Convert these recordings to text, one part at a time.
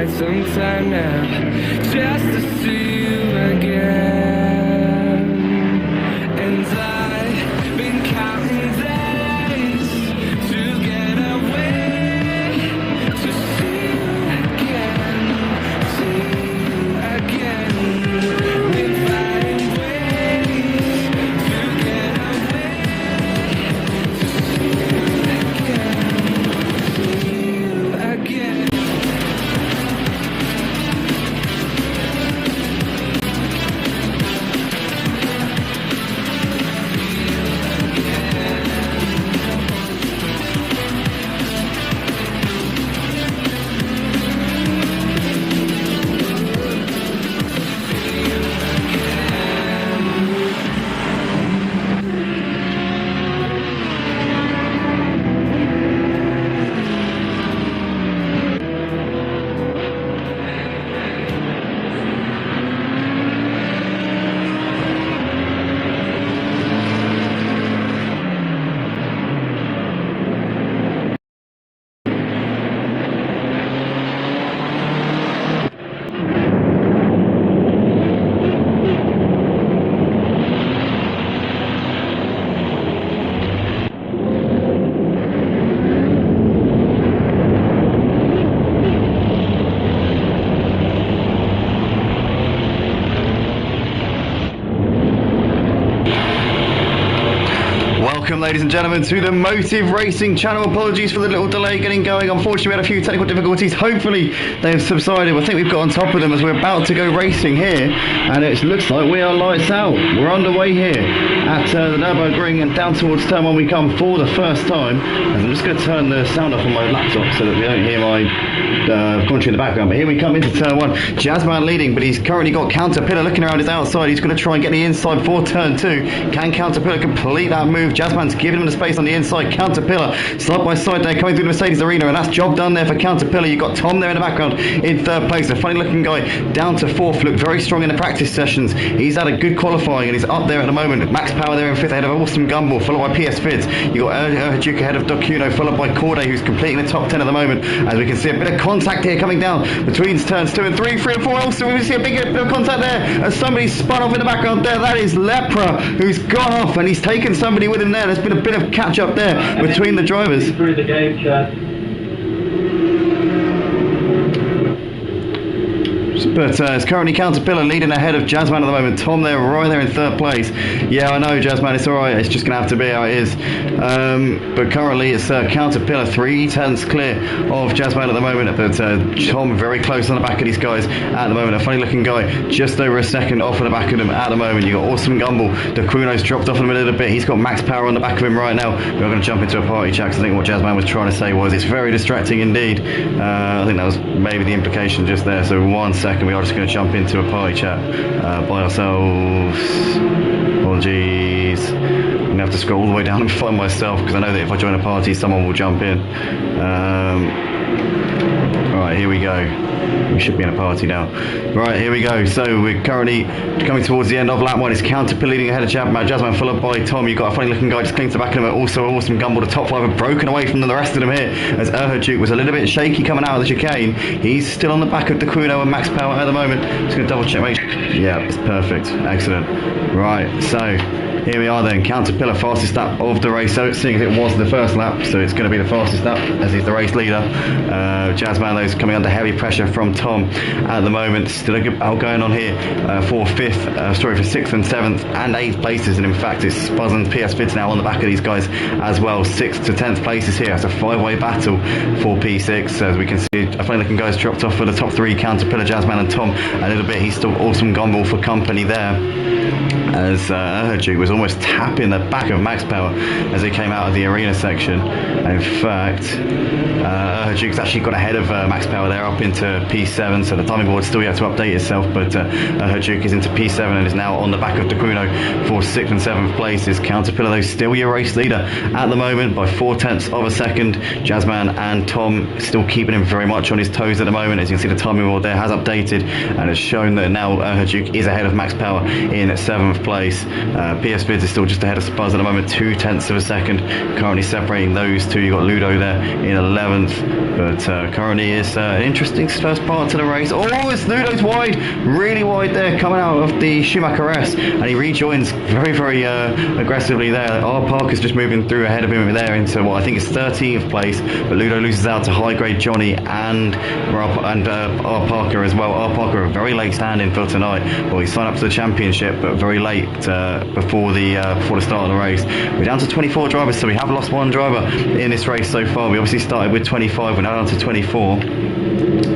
quite some time now, just to see you again. And I've been counting days to get away, to see you again, see you again. Been finding ways to get away, to see you again. Welcome, ladies and gentlemen, to the Motive Racing channel. Apologies for the little delay getting going. Unfortunately, we had a few technical difficulties. Hopefully, they've subsided. I think we've got on top of them as we're about to go racing here. And it looks like we are lights out. We're underway here at the Nurburgring, and down towards turn 1 we come for the first time. And I'm just going to turn the sound off on my laptop so that we don't hear my commentary in the background. But here we come into turn 1. Jazzman leading, but he's currently got Caterpillar looking around his outside. He's going to try and get the inside for turn 2. Can Caterpillar complete that move? Jazzman's giving him the space on the inside. Caterpillar side by side there coming through the Mercedes arena, and that's job done there for Caterpillar. You've got Tom there in the background in third place. A funny looking guy down to fourth, looked very strong in the practice sessions. He's had a good qualifying and he's up there at the moment. Max Power there in fifth ahead of Awesome Gumball, followed by PS Fids. You've got Duke ahead of Dokuno, followed by Corday, who's completing the top 10 at the moment. As we can see a bit of contact here coming down between turns 2 and 3, 3 and 4. Also we see a bit of contact there as somebody spun off in the background there. That is Lepra, who's gone off and he's taken somebody with him there. There's been a bit of catch up there between the drivers. Through the game, Chad. But it's currently Caterpillar leading ahead of Jazzman at the moment. Tom there, right there in third place. Yeah, I know, Jazzman, it's alright. It's just going to have to be how it is. But currently it's Caterpillar 3 tenths clear of Jazzman at the moment. But Tom very close on the back of these guys at the moment. A funny looking guy just over a second off of the back of them at the moment. You've got Awesome Gumball. The Kuno's dropped off in a little bit. He's got Max Power on the back of him right now. We're going to jump into a party chat, because I think what Jazzman was trying to say was it's very distracting indeed. I think that was maybe the implication just there. So 1 second. We are just going to jump into a party chat by ourselves. Apologies. I'm going to have to scroll all the way down and find myself, because I know that if I join a party, someone will jump in. Alright, here we go. We should be in a party now. Right, here we go. So we're currently coming towards the end of lap 1. It's Caterpillar leading ahead of Jazzman, followed by Tom. You've got a funny looking guy just clinging to the back of him. Also Awesome Gumball. The top 5 have broken away from the rest of them here, as Duke was a little bit shaky coming out of the chicane. He's still on the back of Kuno and Max Power at the moment. Just going to double check. Yeah, it's perfect. Excellent. Right, so here we are then. Caterpillar fastest lap of the race, so seeing as it was the first lap, so it's going to be the fastest lap as he's the race leader. Jazzman though is coming under heavy pressure from Tom at the moment. Still a good battle going on here for 6th and 7th and 8th places, and in fact it's Spuzz and PS Fids now on the back of these guys as well. 6th to 10th places here. It's a 5-way battle for P6. As we can see, a funny looking guy's dropped off for the top 3, Caterpillar, Jazzman and Tom a little bit. He's still Awesome Gumball for company there, as Duke was almost tapping the back of Max Power as he came out of the arena section. And in fact, Duke's actually got ahead of Max Power there up into P7, so the timing board still yet to update itself, but Duke is into P7 and is now on the back of Dokuno for 6th and 7th places. Caterpillar though still your race leader at the moment by 4 tenths of a second. Jazzman and Tom still keeping him very much on his toes at the moment. As you can see, the timing board there has updated and has shown that now Duke is ahead of Max Power in 7th 12th place. PS Vids is still just ahead of Spuzz at the moment, 0.2 of a second. Currently separating those two. You've got Ludo there in 11th, but currently it's an interesting first part to the race. Oh, it's Ludo's wide, really wide there, coming out of the Schumacher S, and he rejoins very, very aggressively there. R. Parker's just moving through ahead of him there into what I think is 13th place, but Ludo loses out to High Grade Johnny and R. Parker as well. R. Parker a very late stand-in for tonight. Well, he signed up to the championship, but very late before the start of the race. We're down to 24 drivers, so we have lost one driver in this race so far. We obviously started with 25, we're now down to 24.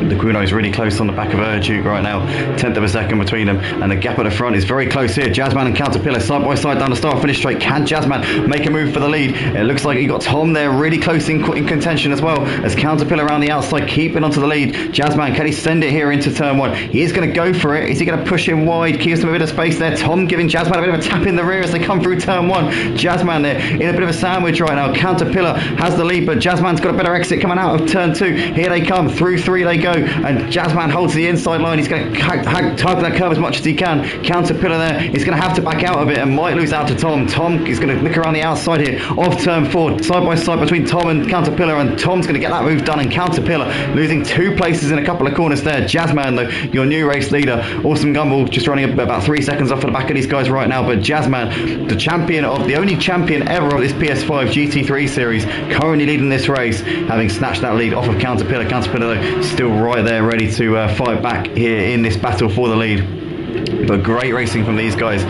The Kuno is really close on the back of Duke right now, 10th of a second between them, and the gap at the front is very close here. Jazzman and Caterpillar side by side down the start finish straight. Can Jazzman make a move for the lead? It looks like he got Tom there really close in contention as well, as Caterpillar around the outside keeping onto the lead. Jazzman, can he send it here into turn one? He is going to go for it. Is he going to push him wide? Gives him a bit of space there. Tom giving Jazzman a bit of a tap in the rear as they come through turn one. Jazzman there in a bit of a sandwich right now. Caterpillar has the lead, but Jazzman's got a better exit coming out of turn two. Here they come, through three they go, and Jazzman holds the inside line. He's going to target that curve as much as he can. Caterpillar there is going to have to back out of it and might lose out to Tom. Tom is going to look around the outside here of turn four, side by side between Tom and Caterpillar, and Tom's going to get that move done, and Caterpillar losing 2 places in a couple of corners there. Jazzman though, your new race leader. Awesome Gumball just running about 3 seconds off of the back of these guys right now, but Jazzman, the only champion ever of this PS5 GT3 series, currently leading this race, having snatched that lead off of Caterpillar. Caterpillar though, still right there ready to fight back here in this battle for the lead. But great racing from these guys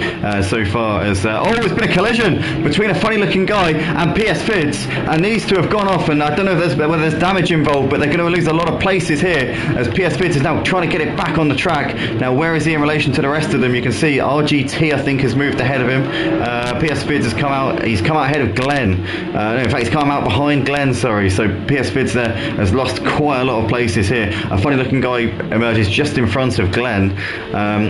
so far. As it's been a collision between a funny looking guy and PS Vids, and these two have gone off, and I don't know whether there's damage involved, but they're going to lose a lot of places here as PS Vids is now trying to get it back on the track. Now where is he in relation to the rest of them? You can see RGT I think has moved ahead of him. PS Vids has come out ahead of Glenn. In fact he's come out behind Glenn, sorry. So PS Vids there has lost quite a lot of places here. A funny looking guy emerges just in front of Glenn.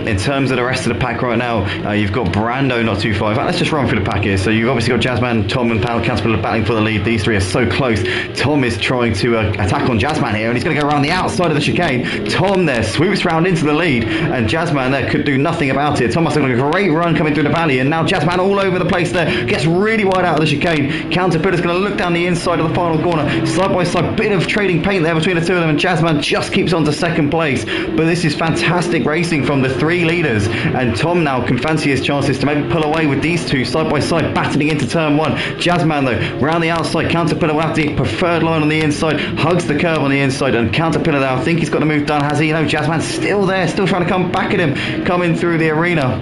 In terms of the rest of the pack right now, you've got Brando not too far. In fact, let's just run through the pack here. So you've obviously got Jazzman, Tom and Caterpillar battling for the lead. These three are so close. Tom is trying to attack on Jazzman here, and he's going to go around the outside of the chicane. Tom there swoops round into the lead, and Jazzman there could do nothing about it. Tom must have got a great run coming through the valley, and now Jazzman all over the place there, gets really wide out of the chicane. Caterpillar's going to look down the inside of the final corner, side by side, bit of trading paint there between the two of them, and Jazzman just keeps on to second place. But this is fantastic racing from the three leaders, and Tom now can fancy his chances to maybe pull away with these two side by side battling into turn one. Jazzman though round the outside, Caterpillar will have the preferred line on the inside, hugs the curve on the inside, and Caterpillar there I think he's got the move done, has he? No, Jazzman's still there, still trying to come back at him coming through the arena.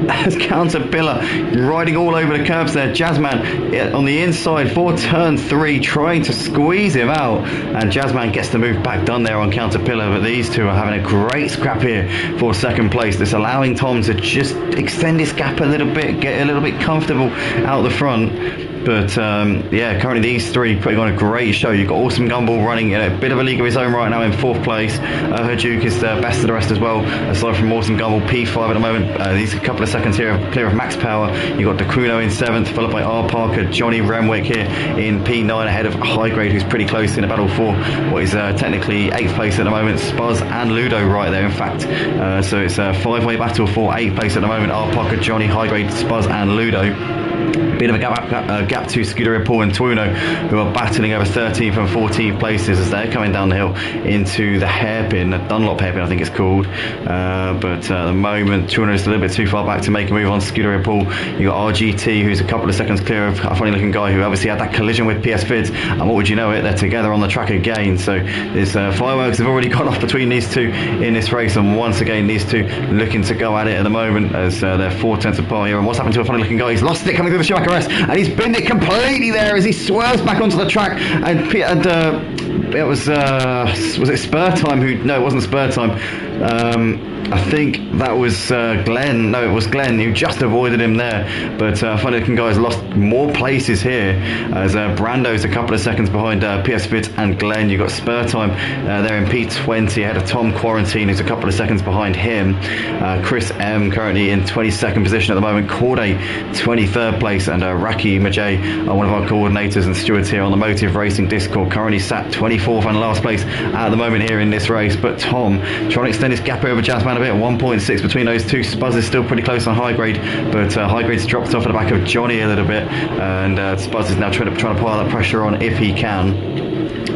As Caterpillar riding all over the curbs there. Jazzman on the inside for turn three, trying to squeeze him out, and Jazzman gets the move back done there on Caterpillar. But these two are having a great scrap here for second place. That's allowing Tom to just extend his gap a little bit, get a little bit comfortable out the front. But currently these three putting on a great show. You've got Awesome Gumball running in a bit of a league of his own right now in 4th place. Herduke is the best of the rest as well, aside from Awesome Gumball, P5 at the moment. These a couple of seconds here clear of Max Power. You've got Dakuno in 7th, followed by R. Parker, Johnny Renwick here in P9 ahead of High Grade, who's pretty close in a battle for what is technically 8th place at the moment. Spuzz and Ludo right there, in fact. So it's a 5-way battle for 8th place at the moment. R. Parker, Johnny, High Grade, Spuzz and Ludo. Bit of a gap to Scooter Paul and Tuono, who are battling over 13th and 14th places as they're coming down the hill into the hairpin, the Dunlop hairpin I think it's called. But at the moment Tuono is a little bit too far back to make a move on Scooter Paul. You've got RGT, who's a couple of seconds clear of a funny looking guy who obviously had that collision with PS Vids, and what would you know it, they're together on the track again. So there's fireworks have already gone off between these two in this race, and once again these two looking to go at it at the moment as they're 4/10 apart here. And what's happened to a funny looking guy? He's lost it coming through the Schumacher S, and he's binned it completely there as he swerves back onto the track, and it was it Spur Time who, no it wasn't Spur Time, I think that was Glenn. No, it was Glenn who just avoided him there. But funny looking guys lost more places here as Brando's a couple of seconds behind PS Vids and Glenn. You've got Spur Time there in P20 ahead of Tom Quarantine, who's a couple of seconds behind him. Chris M currently in 22nd position at the moment. Corday 23rd place, and Raki Majay, one of our coordinators and stewards here on the Motive Racing Discord, currently sat 24th and last place at the moment here in this race. But Tom trying to extend this gap over Jazzman a bit. 1.6 between those two. Spuzz is still pretty close on High Grade, but High Grade's dropped off at the back of Johnny a little bit, and Spuzz is now trying to pile that pressure on if he can.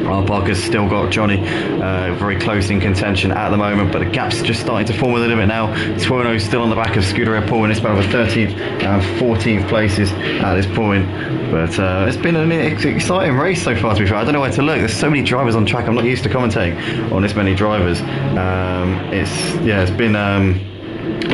Parker's still got Johnny very close in contention at the moment, but the gap's just starting to form a little bit now. Tuono's still on the back of Scooter Red Paul in this battle for 13th and 14th places at this point. But it's been an exciting race so far, to be fair. I don't know where to look. There's so many drivers on track. I'm not used to commentating on this many drivers. It's been...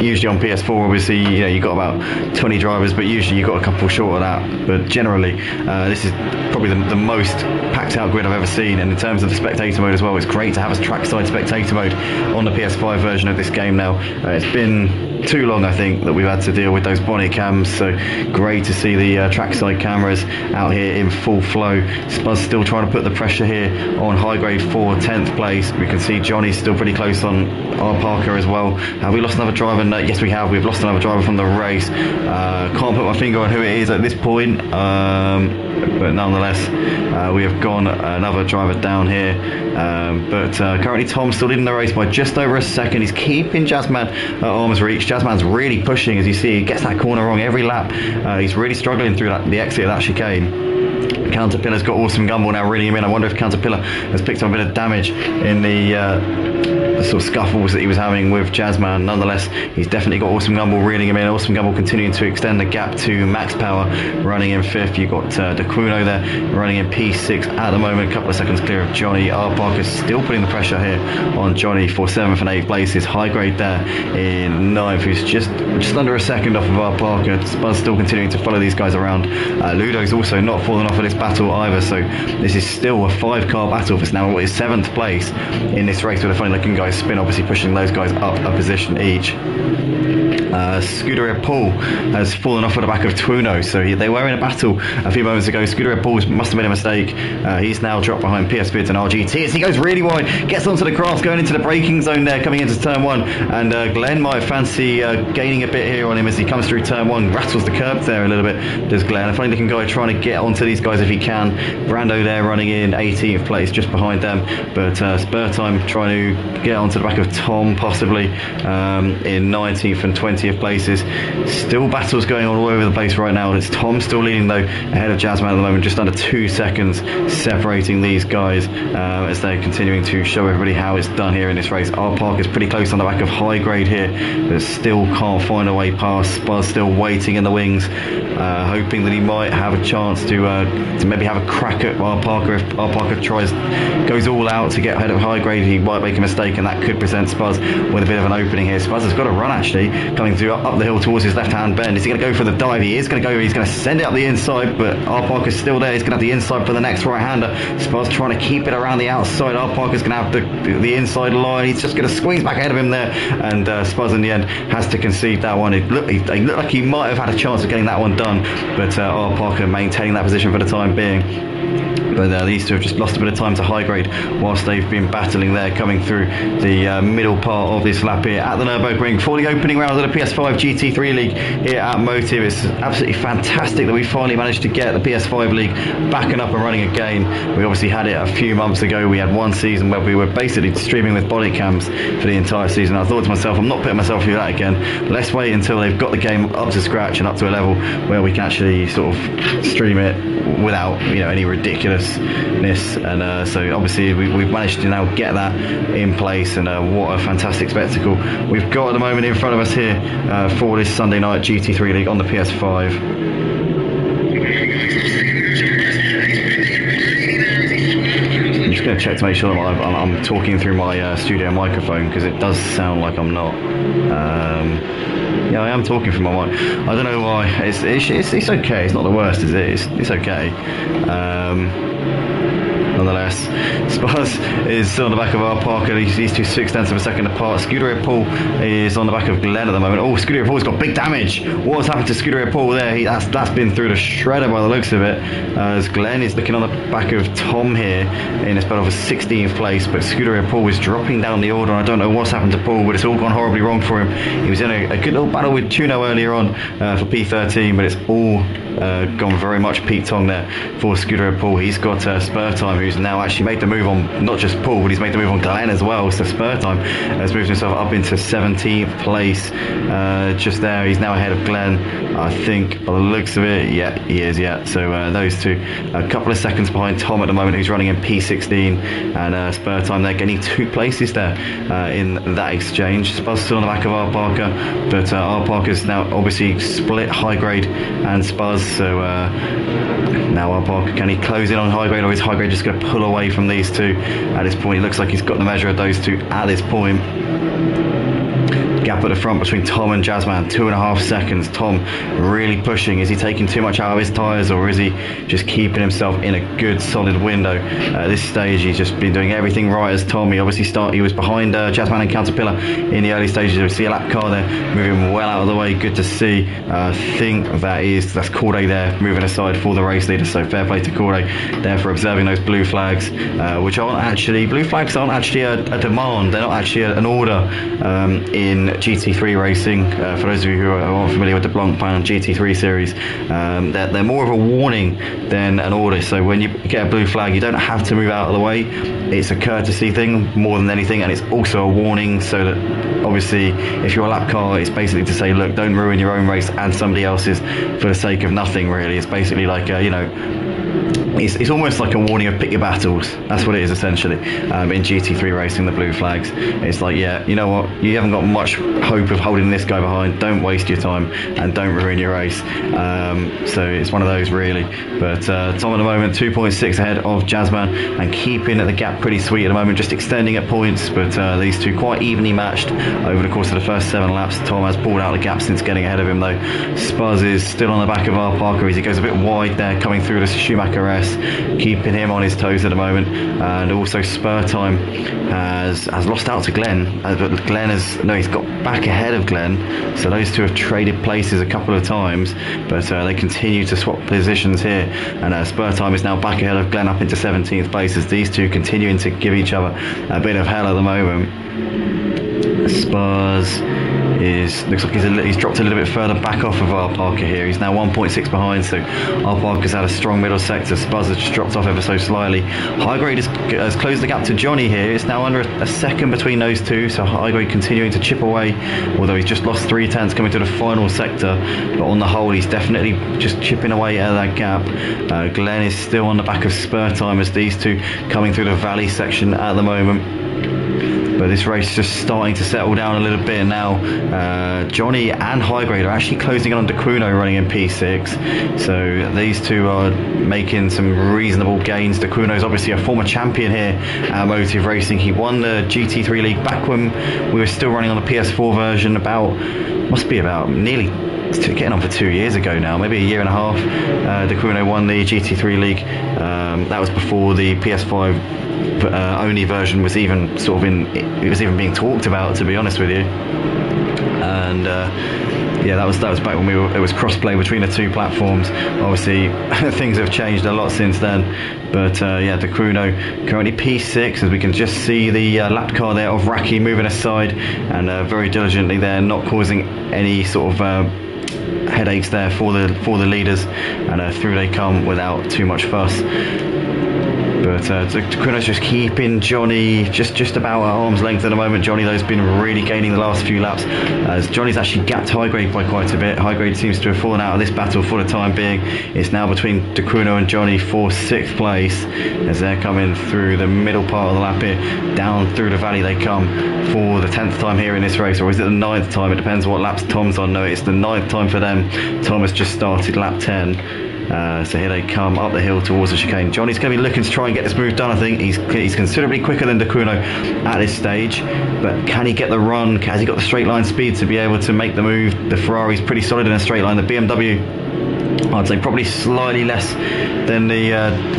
usually on PS4, obviously, you've got about 20 drivers, but usually you've got a couple short of that. But generally, this is probably the most packed out grid I've ever seen. And in terms of the spectator mode as well, it's great to have a trackside spectator mode on the PS5 version of this game now. It's been too long, I think, that we've had to deal with those body cams, so great to see the trackside cameras out here in full flow. Spuzz still trying to put the pressure here on High Grade for 10th place. We can see Johnny's still pretty close on R. Parker as well. Have we lost another driver? No, yes we have. We've lost another driver from the race. Can't put my finger on who it is at this point, but nonetheless we have gone another driver down here, but currently Tom's still leading the race by just over a second. He's keeping Jazzman at arm's reach. Jazzman's really pushing, as you see. He gets that corner wrong every lap. He's really struggling through the exit of that chicane. Caterpillar's got Awesome Gumball now reeling him in. I wonder if Caterpillar has picked up a bit of damage in the sort of scuffles that he was having with Jazzman. Nonetheless, he's definitely got Awesome Gumball reeling him in. Awesome Gumball continuing to extend the gap to Max Power, running in 5th. You've got DeCuno there running in P6 at the moment, a couple of seconds clear of Johnny. R. Parker's still putting the pressure here on Johnny for 7th and 8th places. High Grade there in 9th, who's just under a second off of R. Parker. Spuzz still continuing to follow these guys around. Ludo's also not fallen off of this battle either, so this is still a 5-car battle for now. What is 7th place in this race with a funny looking guy spin, obviously pushing those guys up a position each. Scooter Red Paul has fallen off at the back of Tuono, so they were in a battle a few moments ago. Scooter Red Paul must have made a mistake. He's now dropped behind PS Vids and RGT as he goes really wide, gets onto the grass, going into the braking zone there, coming into turn 1, and Glenn might fancy gaining a bit here on him as he comes through turn 1, rattles the curb there a little bit, does Glenn. A funny looking guy trying to get onto these guys if he can. Brando there running in 18th place, just behind them, but Spur Time trying to get onto the back of Tom possibly in 19th and 20th places. Still battles going on all over the place right now. It's Tom still leading though, ahead of Jazzman at the moment, just under 2 seconds separating these guys as they're continuing to show everybody how it's done here in this race. R. Park is pretty close on the back of High Grade here, but still can't find a way past. Spuzz still waiting in the wings, hoping that he might have a chance to maybe have a crack at R. Parker. If R. Parker goes all out to get ahead of High Grade, he might make a mistake, and that could present Spuzz with a bit of an opening here. Spuzz has got to run actually, coming through up the hill towards his left hand bend. Is he going to go for the dive? He is going to go. He's going to send it up the inside, but R. Parker's still there. He's going to have the inside for the next right hander. Spuzz trying to keep it around the outside. R. Parker's going to have the inside line. He's just going to squeeze back ahead of him there, and Spuzz in the end has to concede that one. It looked like he might have had a chance of getting that one done, but R. Parker maintaining that position for the time being. But these two have just lost a bit of time to High Grade whilst they've been battling there, coming through the middle part of this lap here at the Nurburgring for the opening round of the PS5 GT3 League here at Motive. It's absolutely fantastic that we finally managed to get the PS5 League back and up and running again. We obviously had it a few months ago. We had one season where we were basically streaming with body cams for the entire season. I thought to myself, I'm not putting myself through that again. Let's wait until they've got the game up to scratch and up to a level where we can actually sort of stream it without any ridiculousness, and so obviously we've managed to now get that in place, and what a fantastic spectacle we've got at the moment in front of us here for this Sunday night GT3 League on the PS5. I'm just going to check to make sure that I'm talking through my studio microphone, because it does sound like I'm not. Yeah, I am talking from my mic. I don't know why. It's okay. It's not the worst, is it? It's okay. Nonetheless, Spuzz is still on the back of R. Parker. These two 6/10 of a second apart. Scooter Red Paul is on the back of Glenn at the moment. Oh, Scooter Red Paul's got big damage. What's happened to Scooter Red Paul there? That's been through the shredder by the looks of it. As Glenn is looking on the back of Tom here in a spell of a 16th place, but Scooter Red Paul is dropping down the order. I don't know what's happened to Paul, but it's all gone horribly wrong for him. He was in a good little battle with Tuno earlier on for P13, but it's all gone very much Pete Tong there for Scooter and Paul. He's got Spur Time, who's now actually made the move on not just Paul, but he's made the move on Glenn as well. So Spur Time has moved himself up into 17th place, just there. He's now ahead of Glenn, I think, by the looks of it. Yeah, he is, yeah. So those two, a couple of seconds behind Tom at the moment, who's running in P16, and Spur Time, they're getting 2 places there in that exchange. Spuzz still on the back of R. Parker, but R. Parker's now obviously split High Grade and Spuzz, so now R. Parker, can he close in on High Grade, or is High Grade just going to pull away from these two at this point? It looks like he's got the measure of those two at this point. Gap at the front between Tom and Jazzman, 2.5 seconds. Tom really pushing. Is he taking too much out of his tyres, or is he just keeping himself in a good solid window? At this stage, he's just been doing everything right as Tom. He obviously he was behind Jazzman and Caterpillar in the early stages. We see a lap car there moving well out of the way. Good to see. I think that's Corday there moving aside for the race leader. So fair play to Corday there for observing those blue flags, which aren't actually a demand. They're not actually an order in GT3 racing. For those of you who aren't familiar with the Blancpain GT3 series, they're more of a warning than an order. So when you get a blue flag, you don't have to move out of the way. It's a courtesy thing more than anything, and it's also a warning, so that obviously if you're a lap car, it's basically to say, look, don't ruin your own race and somebody else's for the sake of nothing, really. It's basically like it's almost like a warning of pick your battles. That's what it is essentially. In GT3 racing, the blue flags, it's like, yeah, you know what, you haven't got much hope of holding this guy behind, don't waste your time and don't ruin your race. So it's one of those, really. But Tom at the moment 2.6 ahead of Jazzman, and keeping the gap pretty sweet at the moment, just extending at points, but these two quite evenly matched over the course of the first 7 laps. Tom has pulled out the gap since getting ahead of him, though. Spuzz is still on the back of R. Parker as he goes a bit wide there, coming through the Schumacher S, keeping him on his toes at the moment. And also Spur Time has lost out to Glenn, but Glenn he's got back ahead of Glenn, so those two have traded places a couple of times, but they continue to swap positions here, and Spur Time is now back ahead of Glenn up into 17th place, as these two continuing to give each other a bit of hell at the moment. Spuzz looks like he's dropped a little bit further back off of R. Parker here. He's now 1.6 behind, so R. Parker's had a strong middle sector. Spuzz has just dropped off ever so slightly. High Grade has closed the gap to Johnny here. It's now under a second between those two, so High Grade continuing to chip away, although he's just lost 3 tenths coming to the final sector, but on the whole he's definitely just chipping away at that gap. Glenn is still on the back of Spur Time, as these two coming through the valley section at the moment. But this race is just starting to settle down a little bit now. Johnny and High Grade are actually closing in on DeCuno running in P6. So these two are making some reasonable gains. DeCuno is obviously a former champion here at Motive Racing. He won the GT3 League back when we were still running on the PS4 version, must be about nearly getting on for 2 years ago now, maybe a year and a half. DeCuno won the GT3 League. That was before the PS5 only version was even even being talked about, to be honest with you. And yeah, that was back when it was cross-play between the two platforms. Obviously things have changed a lot since then, but yeah, DeCuno currently P6, as we can just see the lap car there of Raki moving aside, and very diligently there, not causing any sort of headaches there for the leaders, and through they come without too much fuss. But DeCuno's just keeping Johnny just about at arm's length at the moment. Johnny, though, has been really gaining the last few laps, as Johnny's actually gapped High Grade by quite a bit. High Grade seems to have fallen out of this battle for the time being. It's now between DeCuno and Johnny for 6th place, as they're coming through the middle part of the lap here. Down through the valley they come for the 10th time here in this race, or is it the 9th time? It depends what laps Tom's on. No, it's the 9th time for them. Tom has just started lap 10. So here they come up the hill towards the chicane. Johnny's going to be looking to try and get this move done. I think he's considerably quicker than DeCuno at this stage, but can he get the run? Has he got the straight line speed to be able to make the move? The Ferrari's pretty solid in a straight line. The BMW, I'd say, probably slightly less than the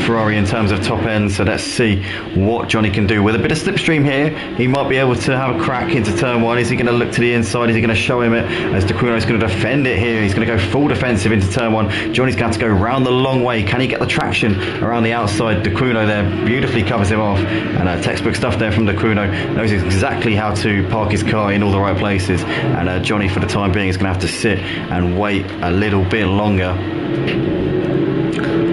Ferrari in terms of top end. So let's see what Johnny can do with a bit of slipstream here. He might be able to have a crack into turn 1. Is he going to look to the inside? Is he going to show him it? As DeCuno is going to defend it here. He's going to go full defensive into turn 1. Johnny's going to have to go round the long way. Can he get the traction around the outside? DeCuno there beautifully covers him off, and textbook stuff there from DeCuno. Knows exactly how to park his car in all the right places, and Johnny, for the time being, is going to have to sit and wait a little bit longer longer.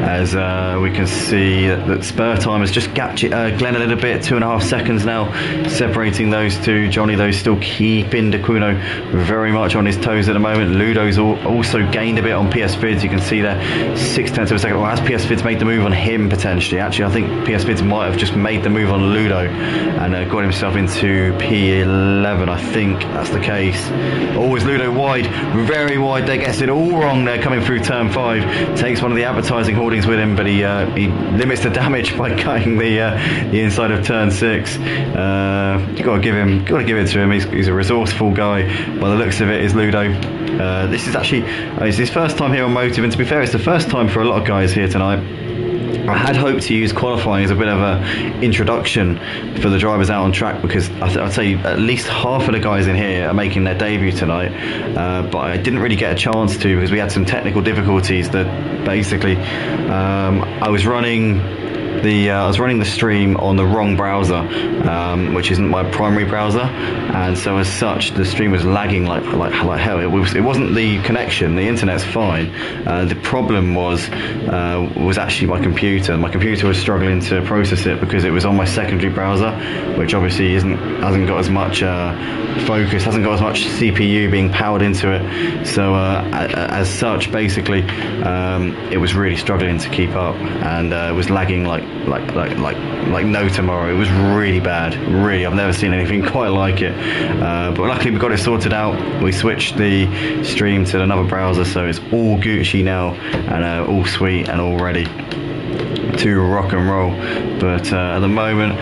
As we can see that spur time has just gapped Glenn a little bit, 2.5 seconds now separating those two. Johnny though still keeping D'Aquino very much on his toes at the moment. Ludo's also gained a bit on PS Fids, you can see there 0.6 of a second. Well, has PS Fids made the move on him potentially? Actually, I think PS Fids might have just made the move on Ludo and got himself into P11, I think that's the case. Always Ludo wide, very wide there, gets it all wrong there coming through turn 5, takes one of the advertising hoardings with him, but he limits the damage by cutting the inside of turn 6. You got to give it to him. He's a resourceful guy by the looks of it. Is Ludo. This is actually it's his first time here on Motive, and to be fair, it's the first time for a lot of guys here tonight. I had hoped to use qualifying as a bit of a introduction for the drivers out on track, because I'd say at least half of the guys in here are making their debut tonight, but I didn't really get a chance to because we had some technical difficulties that basically I was running the stream on the wrong browser, which isn't my primary browser, and so as such the stream was lagging like hell. It wasn't the connection, the internet's fine. The problem was actually my computer. My computer was struggling to process it because it was on my secondary browser, which obviously hasn't got as much focus, hasn't got as much CPU being powered into it. So as such, basically, it was really struggling to keep up, and it was lagging like no tomorrow. It was really bad. Really, I've never seen anything quite like it. But luckily we got it sorted out. We switched the stream to another browser, so it's all Gucci now, and all sweet and all ready to rock and roll. But at the moment,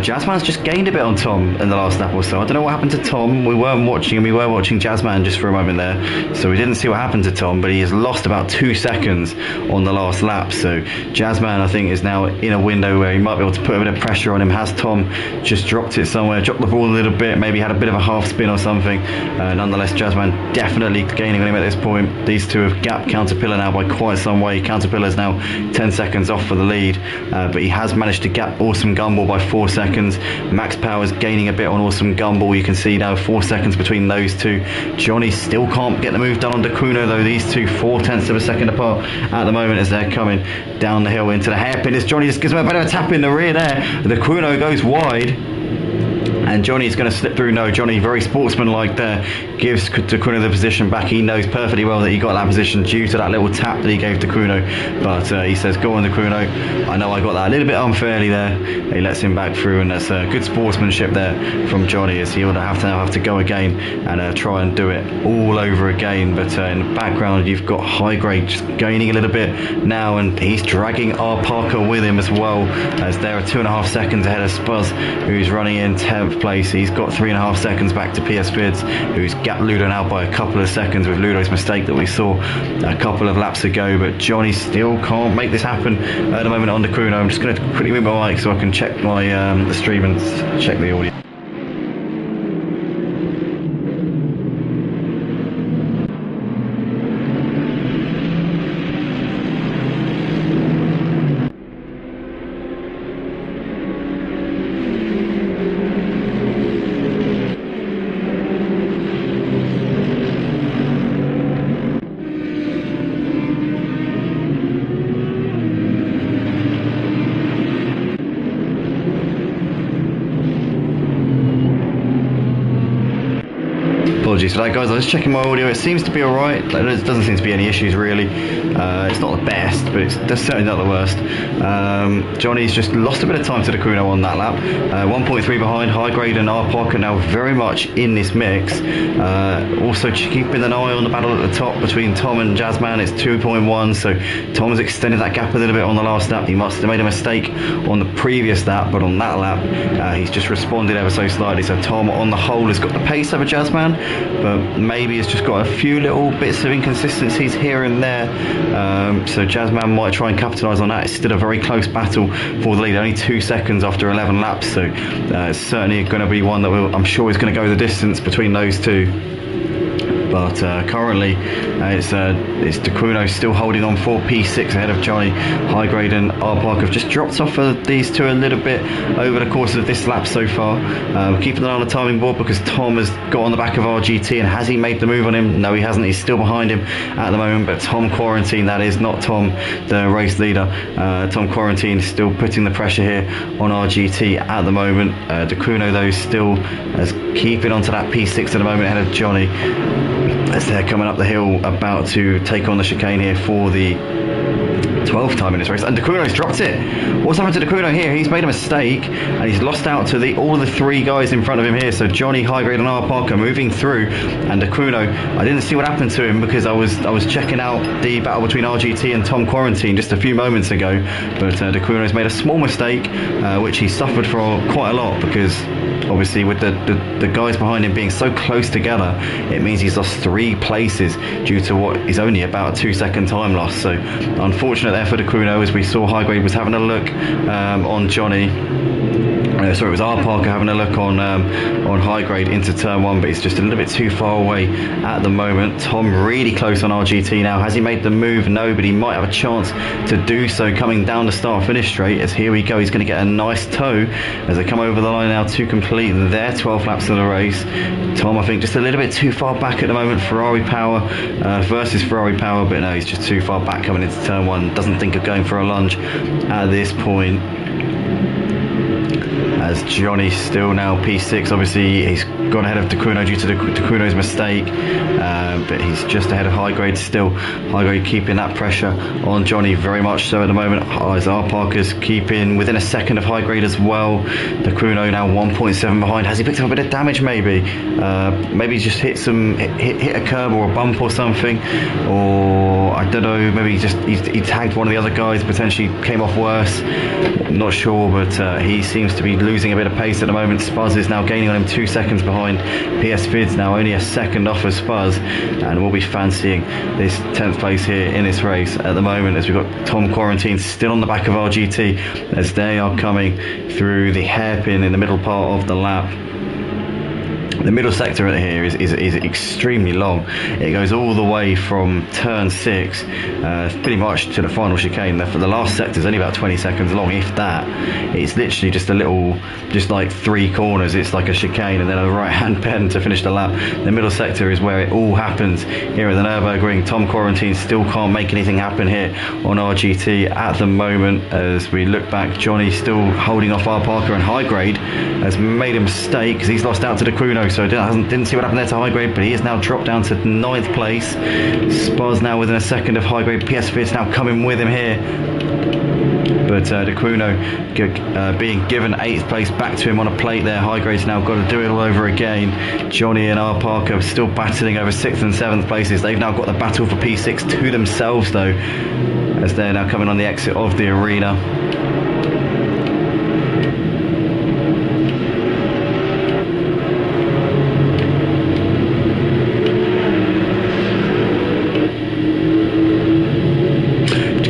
Jazzman's just gained a bit on Tom in the last lap or so. I don't know what happened to Tom. We weren't watching him. We were watching Jazzman just for a moment there, so we didn't see what happened to Tom, but he has lost about 2 seconds on the last lap. So Jazzman, I think, is now in a window where he might be able to put a bit of pressure on him. Has Tom just dropped it somewhere, dropped the ball a little bit, maybe had a bit of a half spin or something? Nonetheless, Jazzman definitely gaining on him at this point. These two have gapped Caterpillar now by quite some way. Caterpillar's now 10 seconds off for the lead, but he has managed to gap Awesome Gumball by 4 seconds. Max Power's gaining a bit on Awesome Gumball. You can see now 4 seconds between those two. Johnny still can't get the move done on D'Aquino though. These two 0.4 of a second apart at the moment as they're coming down the hill into the hairpin. As Johnny just gives him a bit of a tap in the rear there. D'Aquino goes wide, and Johnny's going to slip through. No, Johnny, very sportsmanlike there, gives D'Aquino the position back. He knows perfectly well that he got that position due to that little tap that he gave D'Aquino, but he says, go on D'Aquino, I know I got that a little bit unfairly there. He lets him back through, and that's good sportsmanship there from Johnny, as he will now have to go again and try and do it all over again. But in the background you've got High Grade just gaining a little bit now, and he's dragging R. Parker with him as well, as they're 2.5 seconds ahead of Spuzz, who's running in 10th place. He's got 3.5 seconds back to PS Fids, who's gapped Ludo now by a couple of seconds with Ludo's mistake that we saw a couple of laps ago. But Johnny still can't make this happen at the moment on D'Aquino. I'm just going to quickly move my mic so I can check my the stream and check the audio. Apologies for that, guys. I was checking my audio. It seems to be alright. There doesn't seem to be any issues really. It's not the best, but it's certainly not the worst. Johnny's just lost a bit of time to D'Aquino on that lap. 1.3 behind. High Grade and R. Parker now very much in this mix. Also keeping an eye on the battle at the top between Tom and Jazzman. It's 2.1, so Tom has extended that gap a little bit on the last lap. He must have made a mistake on the previous lap, but on that lap he's just responded ever so slightly. So Tom on the whole has got the pace over Jazzman, but maybe it's just got a few little bits of inconsistencies here and there. So Jazzman might try and capitalise on that. It's still a very close battle for the lead, only 2 seconds after 11 laps, so it's certainly going to be one that I'm sure is going to go the distance between those two. But currently it's DeCuno still holding on for P6 ahead of Johnny. Highgrade and R-Park have just dropped off of these two a little bit over the course of this lap so far. Keeping an eye on the timing board because Tom has got on the back of RGT, and has he made the move on him? No, he hasn't. He's still behind him at the moment, but Tom Quarantine, that is, not Tom the race leader. Tom Quarantine still putting the pressure here on RGT at the moment. DeCuno though still keeping onto that P6 at the moment ahead of Johnny, as they're coming up the hill about to take on the chicane here for the 12th time in this race. And DeCuno's dropped it. What's happened to DeCuno here? He's made a mistake and he's lost out to all the three guys in front of him here. So Johnny, Highgrade and R Parker moving through, and DeCuno, I didn't see what happened to him because I was checking out the battle between RGT and Tom Quarantine just a few moments ago, but DeCuno's made a small mistake, which he suffered for quite a lot, because obviously with the guys behind him being so close together, it means he's lost 3 places due to what is only about a 2-second time loss. So unfortunate there for DeCuno, as we saw Highgrade was having a look on Johnny. Sorry, it was R Parker having a look on Highgrade into turn 1, but he's just a little bit too far away at the moment. Tom really close on RGT now. Has he made the move? No, but he might have a chance to do so coming down the start finish straight, as here we go, he's going to get a nice tow as they come over the line now to complete their 12 laps of the race. Tom, I think, just a little bit too far back at the moment. Ferrari power versus Ferrari power, but no, he's just too far back coming into turn 1. Doesn't think of going for a lunge at this point, as Johnny still now P6. Obviously he's gone ahead of DeCuno due to DeCuno's mistake, but he's just ahead of Highgrade still. Highgrade keeping that pressure on Johnny very much so at the moment, as R Parker's keeping within a second of Highgrade as well. DeCuno now 1.7 behind. Has he picked up a bit of damage? Maybe he's just hit a curb or a bump or something, or I don't know, maybe he tagged one of the other guys, potentially came off worse, not sure, but he seems to be losing a bit of pace at the moment. Spuzz is now gaining on him 2 seconds behind. PS Fid's now only a second off of Spuzz, and we'll be fancying this 10th place here in this race at the moment, as we've got Tom Quarantine still on the back of RGT as they are coming through the hairpin in the middle part of the lap. The middle sector here is extremely long. It goes all the way from turn 6 pretty much to the final chicane. The last sector is only about 20 seconds long, if that. It's literally just a little, just like 3 corners. It's like a chicane and then a right hand bend to finish the lap. The middle sector is where it all happens here at the Nurburgring. Tom Quarantine still can't make anything happen here on RGT at the moment. As we look back, Johnny still holding off R Parker, and Highgrade has made a mistake because he's lost out to DeCuno. So didn't see what happened there to Highgrade, but he is now dropped down to 9th place. Spuzz now within a second of Highgrade. PS Fid's now coming with him here, but DeCuno being given 8th place back to him on a plate there. Highgrade's now got to do it all over again. Johnny and R Parker still battling over 6th and 7th places. They've now got the battle for P6 to themselves though, as they're now coming on the exit of the arena.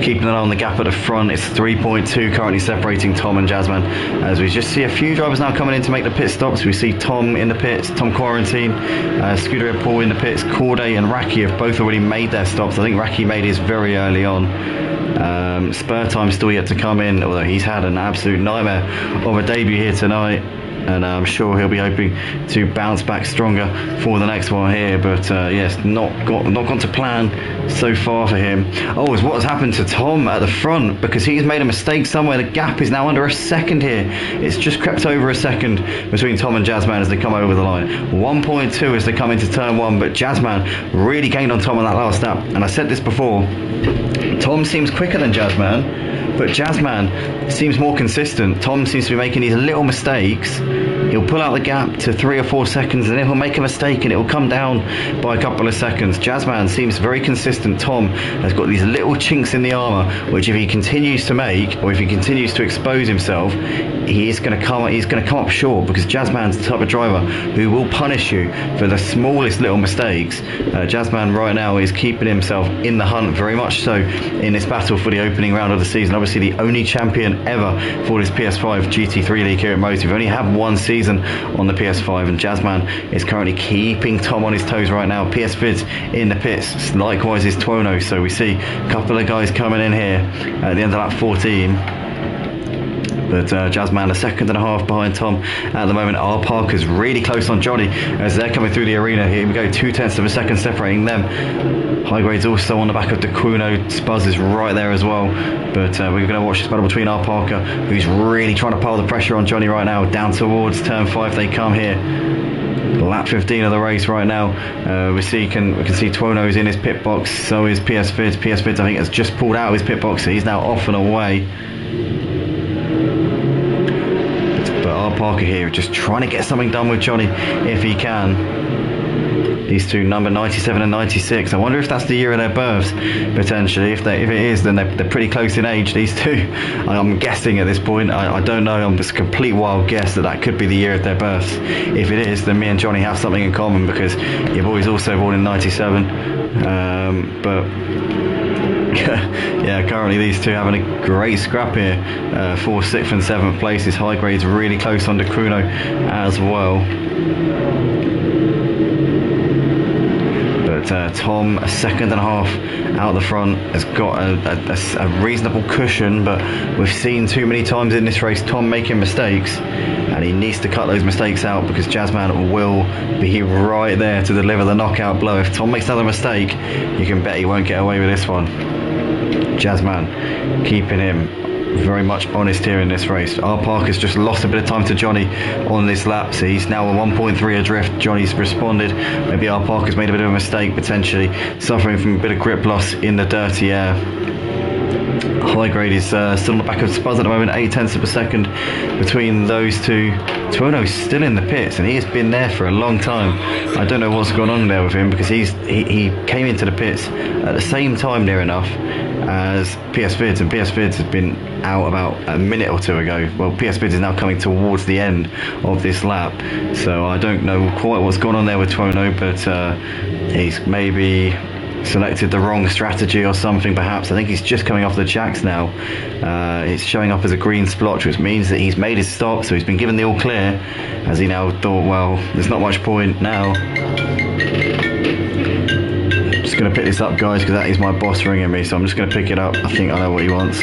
Keeping an eye on the gap at the front, it's 3.2 currently separating Tom and Jazzman, as we just see a few drivers now coming in to make the pit stops. We see Tom in the pits, Tom Quarantine, Scuderia Paul in the pits, Corday and Raki have both already made their stops. I think Raki made his very early on. Spur time still yet to come in, although he's had an absolute nightmare of a debut here tonight, and I'm sure he'll be hoping to bounce back stronger for the next one here. But yes, not gone to plan so far for him. Oh, is what has happened to Tom at the front, because he's made a mistake somewhere. The gap is now under a second here. It's just crept over a second between Tom and Jazzman as they come over the line. 1.2 as they come into turn 1, but Jazzman really gained on Tom on that last lap. And I said this before, Tom seems quicker than Jazzman, but Jazzman seems more consistent. Tom seems to be making these little mistakes. He'll pull out the gap to 3 or 4 seconds, and then he'll make a mistake and it will come down by a couple of seconds. Jazzman seems very consistent. Tom has got these little chinks in the armour, which if he continues to make, or if he continues to expose himself, he's going to come up short, because Jazzman's the type of driver who will punish you for the smallest little mistakes. Jazzman right now is keeping himself in the hunt very much so in this battle for the opening round of the season. Obviously the only champion ever for this PS5 GT3 league here at Motive. We've only had one season season on the PS5, and Jazzman is currently keeping Tom on his toes right now. PS Vids in the pits, likewise is Tuono, so we see a couple of guys coming in here at the end of lap 14. But Jazzman a second and a half behind Tom at the moment. R Parker's really close on Johnny as they're coming through the arena. Here we go, 0.2 of a second separating them. High Grade's also on the back of DeCuno. Spuzz is right there as well. But we're going to watch this battle between R Parker, who's really trying to pile the pressure on Johnny right now. Down towards turn 5 they come here. Lap 15 of the race right now. We can see Tuono's in his pit box. So is PS Vids. PS Vids I think has just pulled out of his pit box, so he's now off and away. Parker here just trying to get something done with Johnny if he can. These two, number 97 and 96. I wonder if that's the year of their births, potentially. If it is, then they're pretty close in age, these two. I'm guessing at this point. I don't know. I'm just a complete wild guess that could be the year of their births. If it is, then me and Johnny have something in common, because your boy's also born in 97. But yeah, currently these two having a great scrap here. 4th, 6th and 7th places. High Grade's really close on DeCuno as well. But Tom, a second and a half out the front, has got a reasonable cushion, but we've seen too many times in this race Tom making mistakes, and he needs to cut those mistakes out, because Jazzman will be right there to deliver the knockout blow. If Tom makes another mistake, you can bet he won't get away with this one. Jazzman keeping him very much honest here in this race. R Parker's just lost a bit of time to Johnny on this lap, so he's now a 1.3 adrift. Johnny's responded. Maybe R Parker's made a bit of a mistake, potentially suffering from a bit of grip loss in the dirty air. High Grade is still on the back of Spuzz at the moment, 0.8 of a second between those two. Tuono's still in the pits, and he has been there for a long time. I don't know what's gone on there with him, because he came into the pits at the same time, near enough, as PS Vids, and PS Vids has been out about a minute or two ago. Well, PS Vids is now coming towards the end of this lap, so I don't know quite what's gone on there with Tuono, but he's maybe selected the wrong strategy or something, perhaps. I think he's just coming off the jacks now. It's showing up as a green splotch, which means that he's made his stop, so he's been given the all clear, as he now thought, well, there's not much point now. Just going to pick this up, guys, because that is my boss ringing me, so I'm just going to pick it up. I think I know what he wants.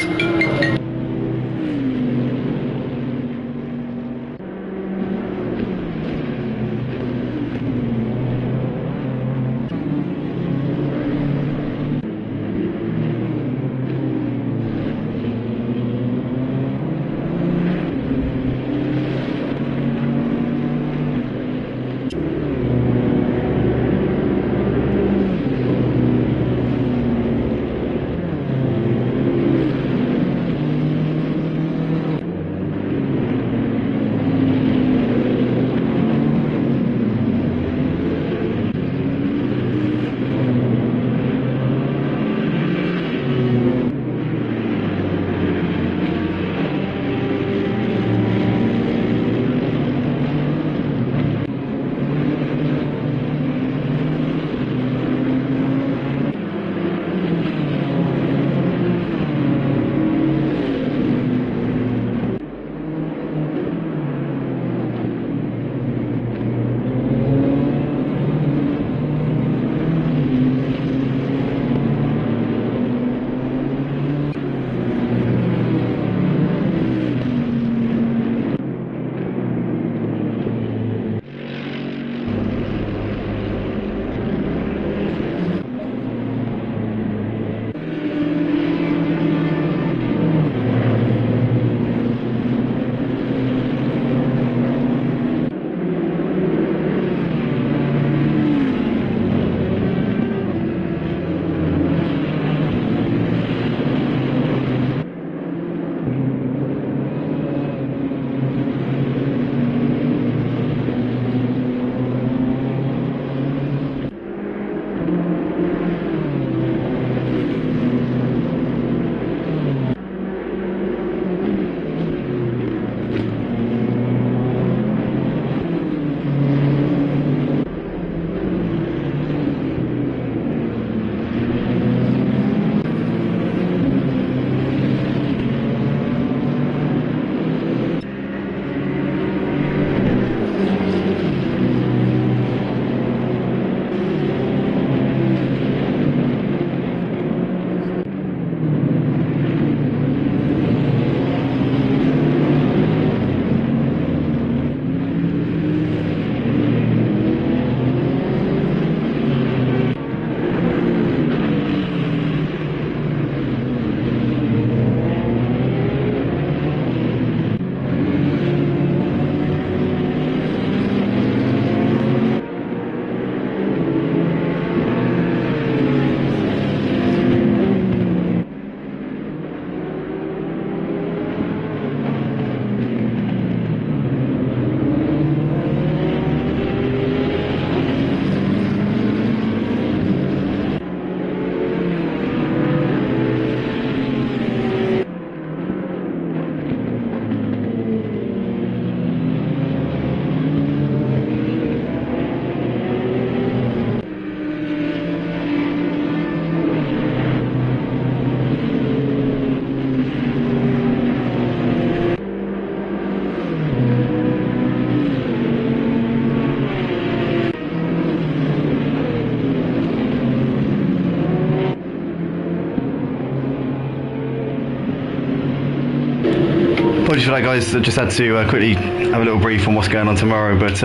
apologies for that, guys. I just had to quickly have a little brief on what's going on tomorrow. But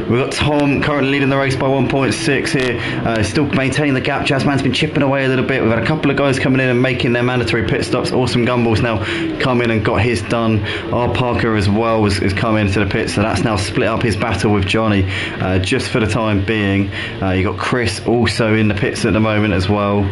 we've got Tom currently leading the race by 1.6 here. Still maintaining the gap. Jazzman's been chipping away a little bit. We've had a couple of guys coming in and making their mandatory pit stops. Awesome Gumball's now come in and got his done. Our Parker as well has come into the pit, so that's now split up his battle with Johnny just for the time being. You got Chris also in the pits at the moment as well.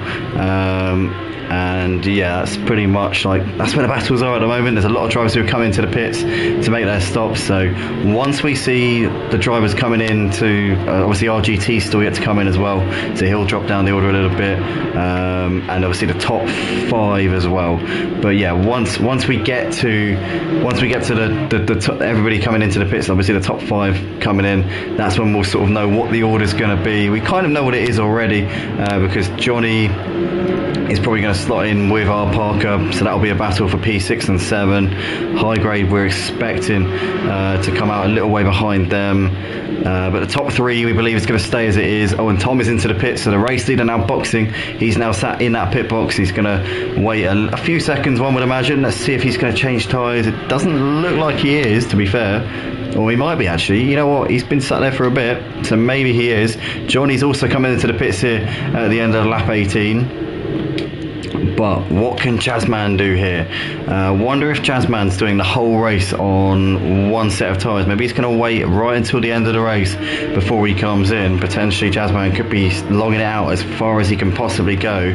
And yeah, that's pretty much that's where the battles are at the moment. There's a lot of drivers who are coming to the pits to make their stops. So once we see the drivers coming in to obviously our GT still yet to come in as well, so he'll drop down the order a little bit, and obviously the top 5 as well. But yeah, once we get to the everybody coming into the pits, obviously the top 5 coming in, that's when we'll sort of know what the order's going to be. We kind of know what it is already, because Johnny is probably going to slot in with our Parker, so that'll be a battle for P6 and 7. High grade we're expecting to come out a little way behind them, but the top 3 we believe is going to stay as it is. Oh, and Tom is into the pit, so the race leader now boxing. He's now sat in that pit box. He's going to wait a few seconds, one would imagine. Let's see if he's going to change tyres. It doesn't look like he is, to be fair. Or he might be, actually. You know what? He's been sat there for a bit, so maybe he is. Johnny's also coming into the pits here at the end of lap 18. But what can Jazzman do here? Wonder if Jazzman's doing the whole race on one set of tyres. Maybe he's going to wait right until the end of the race before he comes in. Potentially Jazzman could be logging it out as far as he can possibly go.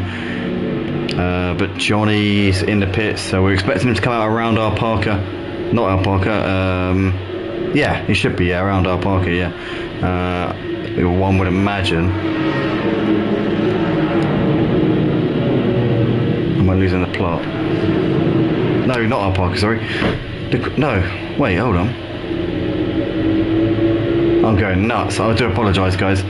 But Johnny's in the pits, so we're expecting him to come out around our Parker. Not our Parker. Yeah, he should be, yeah, around our Parker, yeah. One would imagine. Am I losing the plot? No, not our Parker, sorry. No, wait, hold on. I'm going nuts. I do apologise, guys.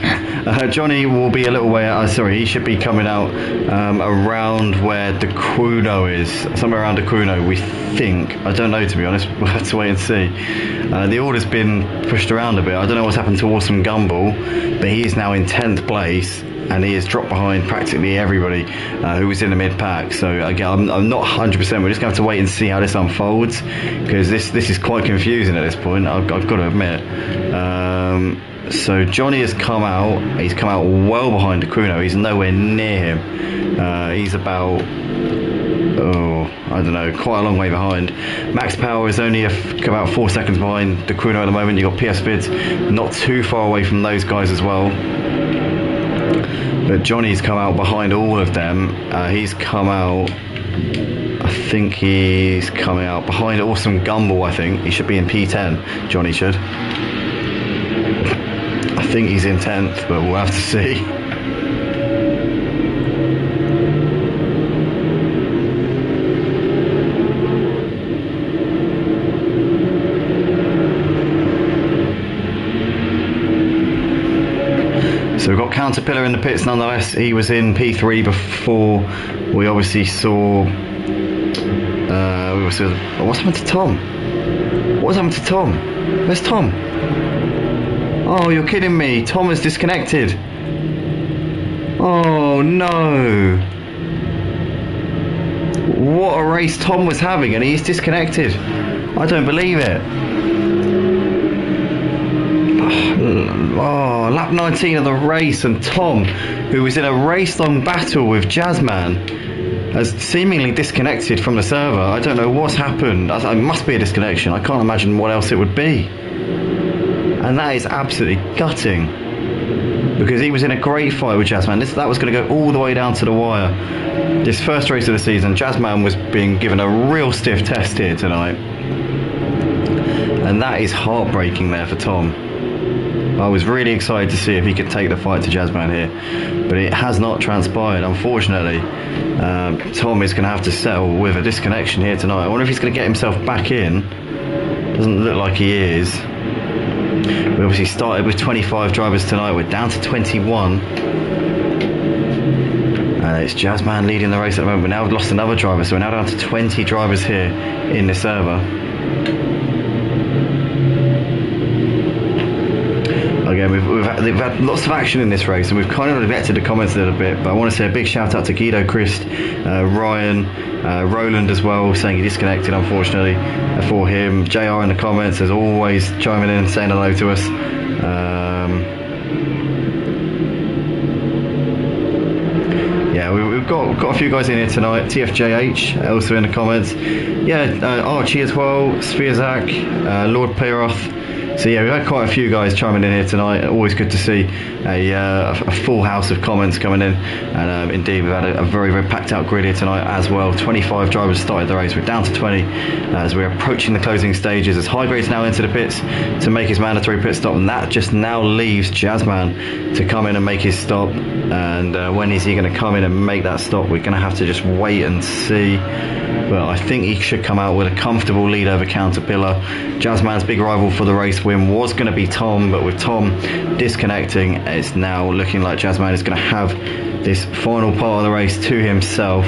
Johnny will be a little way out. Sorry, he should be coming out around where the Cuno is. Somewhere around the Cuno, we think. I don't know, to be honest. We'll have to wait and see. The order's been pushed around a bit. I don't know what's happened to Awesome Gumball, but he is now in 10th place. And he has dropped behind practically everybody who was in the mid-pack. So again, I'm not 100%. We're just going to have to wait and see how this unfolds, because this is quite confusing at this point. I've got to admit. So Johnny has come out. He's come out well behind Kuno. He's nowhere near him. He's about, I don't know, quite a long way behind. Max Power is only about 4 seconds behind the Kuno at the moment. You've got PS Vids not too far away from those guys as well. But Johnny's come out behind all of them. He's come out, I think he's coming out behind Awesome Gumball, I think. He should be in P10, Johnny should. I think he's in 10th, but we'll have to see. So we've got Caterpillar in the pits nonetheless. He was in P3 before. We obviously saw. What's happened to Tom? What's happened to Tom? Where's Tom? Oh, you're kidding me. Tom is disconnected. Oh no. What a race Tom was having, and he's disconnected. I don't believe it. Oh, lap 19 of the race, and Tom, who was in a race-long battle with Jazzman, has seemingly disconnected from the server. I don't know what's happened. It must be a disconnection. I can't imagine what else it would be. And that is absolutely gutting, because he was in a great fight with Jazzman. That was going to go all the way down to the wire. This first race of the season, Jazzman was being given a real stiff test here tonight. And that is heartbreaking there for Tom. I was really excited to see if he could take the fight to Jazzman here, but it has not transpired, unfortunately. Tom is going to have to settle with a disconnection here tonight. I wonder if he's going to get himself back in. Doesn't look like he is. We obviously started with 25 drivers tonight. We're down to 21. It's Jazzman leading the race at the moment. We've now lost another driver, so we're now down to 20 drivers here in the server. again, we've had lots of action in this race, and we've kind of neglected the comments a little bit, but I want to say a big shout out to Guido, Christ, Ryan, Roland as well, saying he disconnected unfortunately for him. JR in the comments, as always, chiming in and saying hello to us. Yeah, we've got a few guys in here tonight. TFJH also in the comments. Yeah, Archie as well, Spherzak, Lord Peroth. So yeah, we've had quite a few guys chiming in here tonight. Always good to see a full house of comments coming in, and indeed we've had a very, very packed out grid here tonight as well. 25 drivers started the race. We're down to 20 as we're approaching the closing stages, as Highgrade's now into the pits to make his mandatory pit stop, and that just now leaves Jazzman to come in and make his stop. And when is he going to come in and make that stop? We're going to have to just wait and see, but I think he should come out with a comfortable lead over Caterpillar. Jazzman's big rival for the race win was going to be Tom, but with Tom disconnecting, it's now looking like Jazzman is going to have this final part of the race to himself.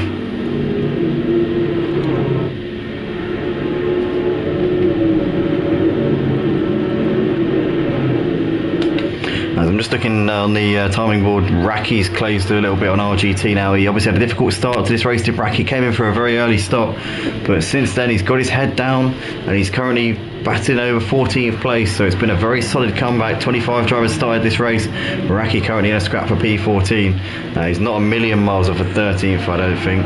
As I'm just looking on the timing board, Raki's closed a little bit on RGT now. He obviously had a difficult start to this race. Raki came in for a very early stop, but since then he's got his head down and he's currently batting over 14th place, so it's been a very solid comeback. 25 drivers started this race. Raki currently in a scrap for P14. He's not a million miles off of 13th, I don't think.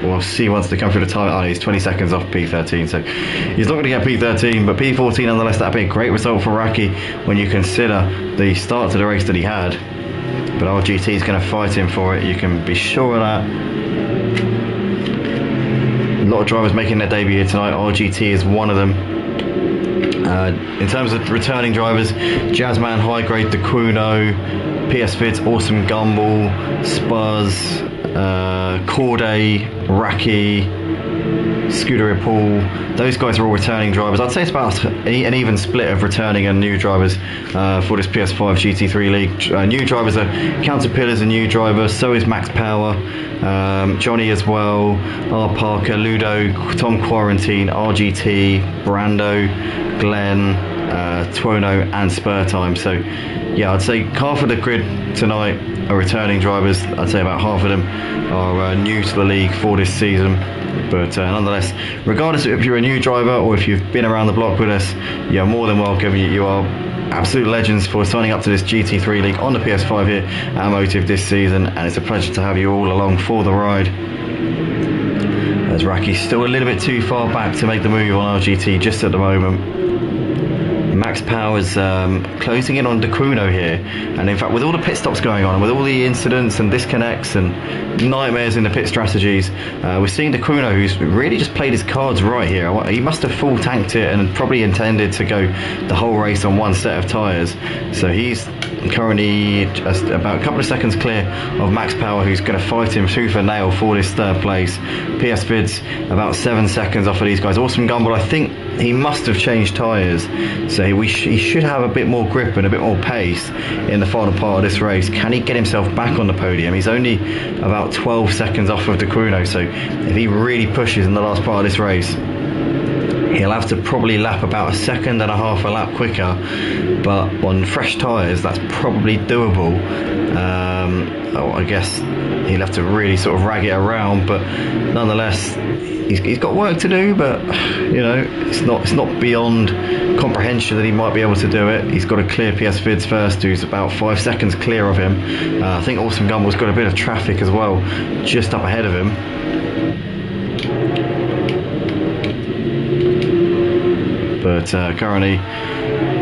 We'll see once they come through the time. Oh, he's 20 seconds off P13, so he's not going to get P13, but P14 nonetheless. That'd be a great result for Raki when you consider the start to the race that he had. But RGT is going to fight him for it, you can be sure of that. A lot of drivers making their debut here tonight. RGT is one of them. In terms of returning drivers, Jazzman, Highgrade, DeCuno, PS Vids, Awesome Gumball, Spuzz, Corday, Raki, Scooter Paul, those guys are all returning drivers. I'd say it's about an even split of returning and new drivers for this PS5 GT3 league. New drivers are Caterpillar's a new driver, so is Max Power, Johnny as well, R Parker, Ludo, Tom Quarantine, RGT, Brando, Glenn, Twono and Spur Time. So yeah, I'd say half of the grid tonight are returning drivers. I'd say about half of them are new to the league for this season. But nonetheless, regardless of if you're a new driver or if you've been around the block with us, you're more than welcome. You are absolute legends for signing up to this GT3 league on the PS5 here at Motive this season, and it's a pleasure to have you all along for the ride. As Raki's still a little bit too far back to make the move on RGT just at the moment. Max Power's closing in on DeCuno here, and in fact with all the pit stops going on, with all the incidents and disconnects and nightmares in the pit strategies, we're seeing DeCuno, who's really just played his cards right here. He must have full tanked it and probably intended to go the whole race on one set of tyres, so he's currently just about a couple of seconds clear of Max Power, who's going to fight him tooth and nail for this third place. PS Vids about 7 seconds off of these guys. Awesome Gumball, I think he must have changed tyres, so he should have a bit more grip and a bit more pace in the final part of this race. Can he get himself back on the podium? He's only about 12 seconds off of DeCuno, so if he really pushes in the last part of this race, he'll have to probably lap about a second and a half a lap quicker, but on fresh tyres that's probably doable. I guess he'll have to really sort of rag it around, but nonetheless he's got work to do, but you know, it's not beyond comprehension that he might be able to do it. He's got to clear PS Vids first, who's about 5 seconds clear of him. I think Awesome Gumball's got a bit of traffic as well just up ahead of him. But currently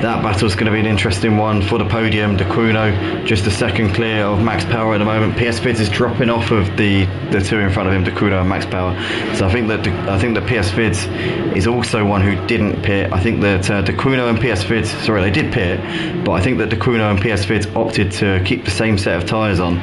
that battle's going to be an interesting one for the podium. DeCuno just a second clear of Max Power at the moment. PS Vids is dropping off of the two in front of him, DeCuno and Max Power. So I think that PS Vids is also one who didn't pit. I think that DeCuno and PS Vids, sorry, they did pit, but I think that DeCuno and PS Vids opted to keep the same set of tyres on,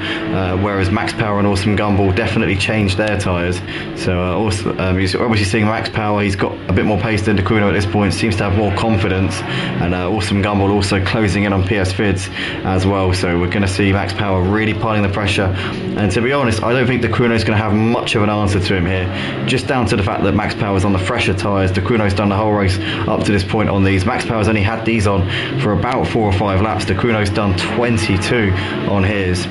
whereas Max Power and Awesome Gumball definitely changed their tyres. So you're obviously seeing Max Power, he's got a bit more pace than DeCuno at this point, seems to have more confidence, and Awesome Gumball also closing in on PS Fids as well. So we're going to see Max Power really piling the pressure. And to be honest, I don't think the Kuno's going to have much of an answer to him here. Just down to the fact that Max Power's on the fresher tyres. The Kuno's done the whole race up to this point on these. Max Power's only had these on for about 4 or 5 laps. The Kuno's done 22 on his.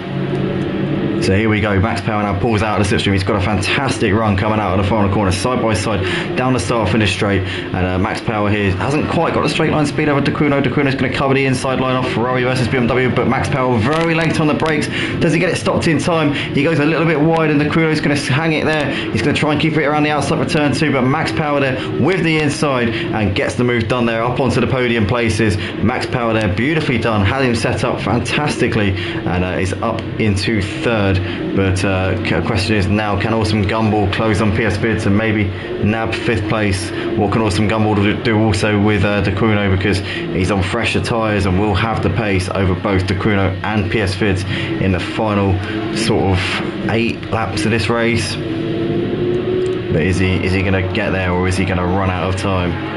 So here we go, Max Power now pulls out of the slipstream. He's got a fantastic run coming out of the final corner, side by side, down the start finish straight. And Max Power here hasn't quite got the straight line speed over Dacuno. Dacuno's going to cover the inside line off Ferrari versus BMW, but Max Power very late on the brakes. Does he get it stopped in time? He goes a little bit wide and Dacuno's going to hang it there. He's going to try and keep it around the outside for turn 2, but Max Power there with the inside and gets the move done there up onto the podium places. Max Power there, beautifully done, had him set up fantastically, and is up into 3rd. But question is now, can Awesome Gumball close on PS Fids and maybe nab 5th place? What can Awesome Gumball do also with Dacuno, because he's on fresher tyres and will have the pace over both Dacuno and PS Fids in the final sort of 8 laps of this race. But is he going to get there, or is he going to run out of time?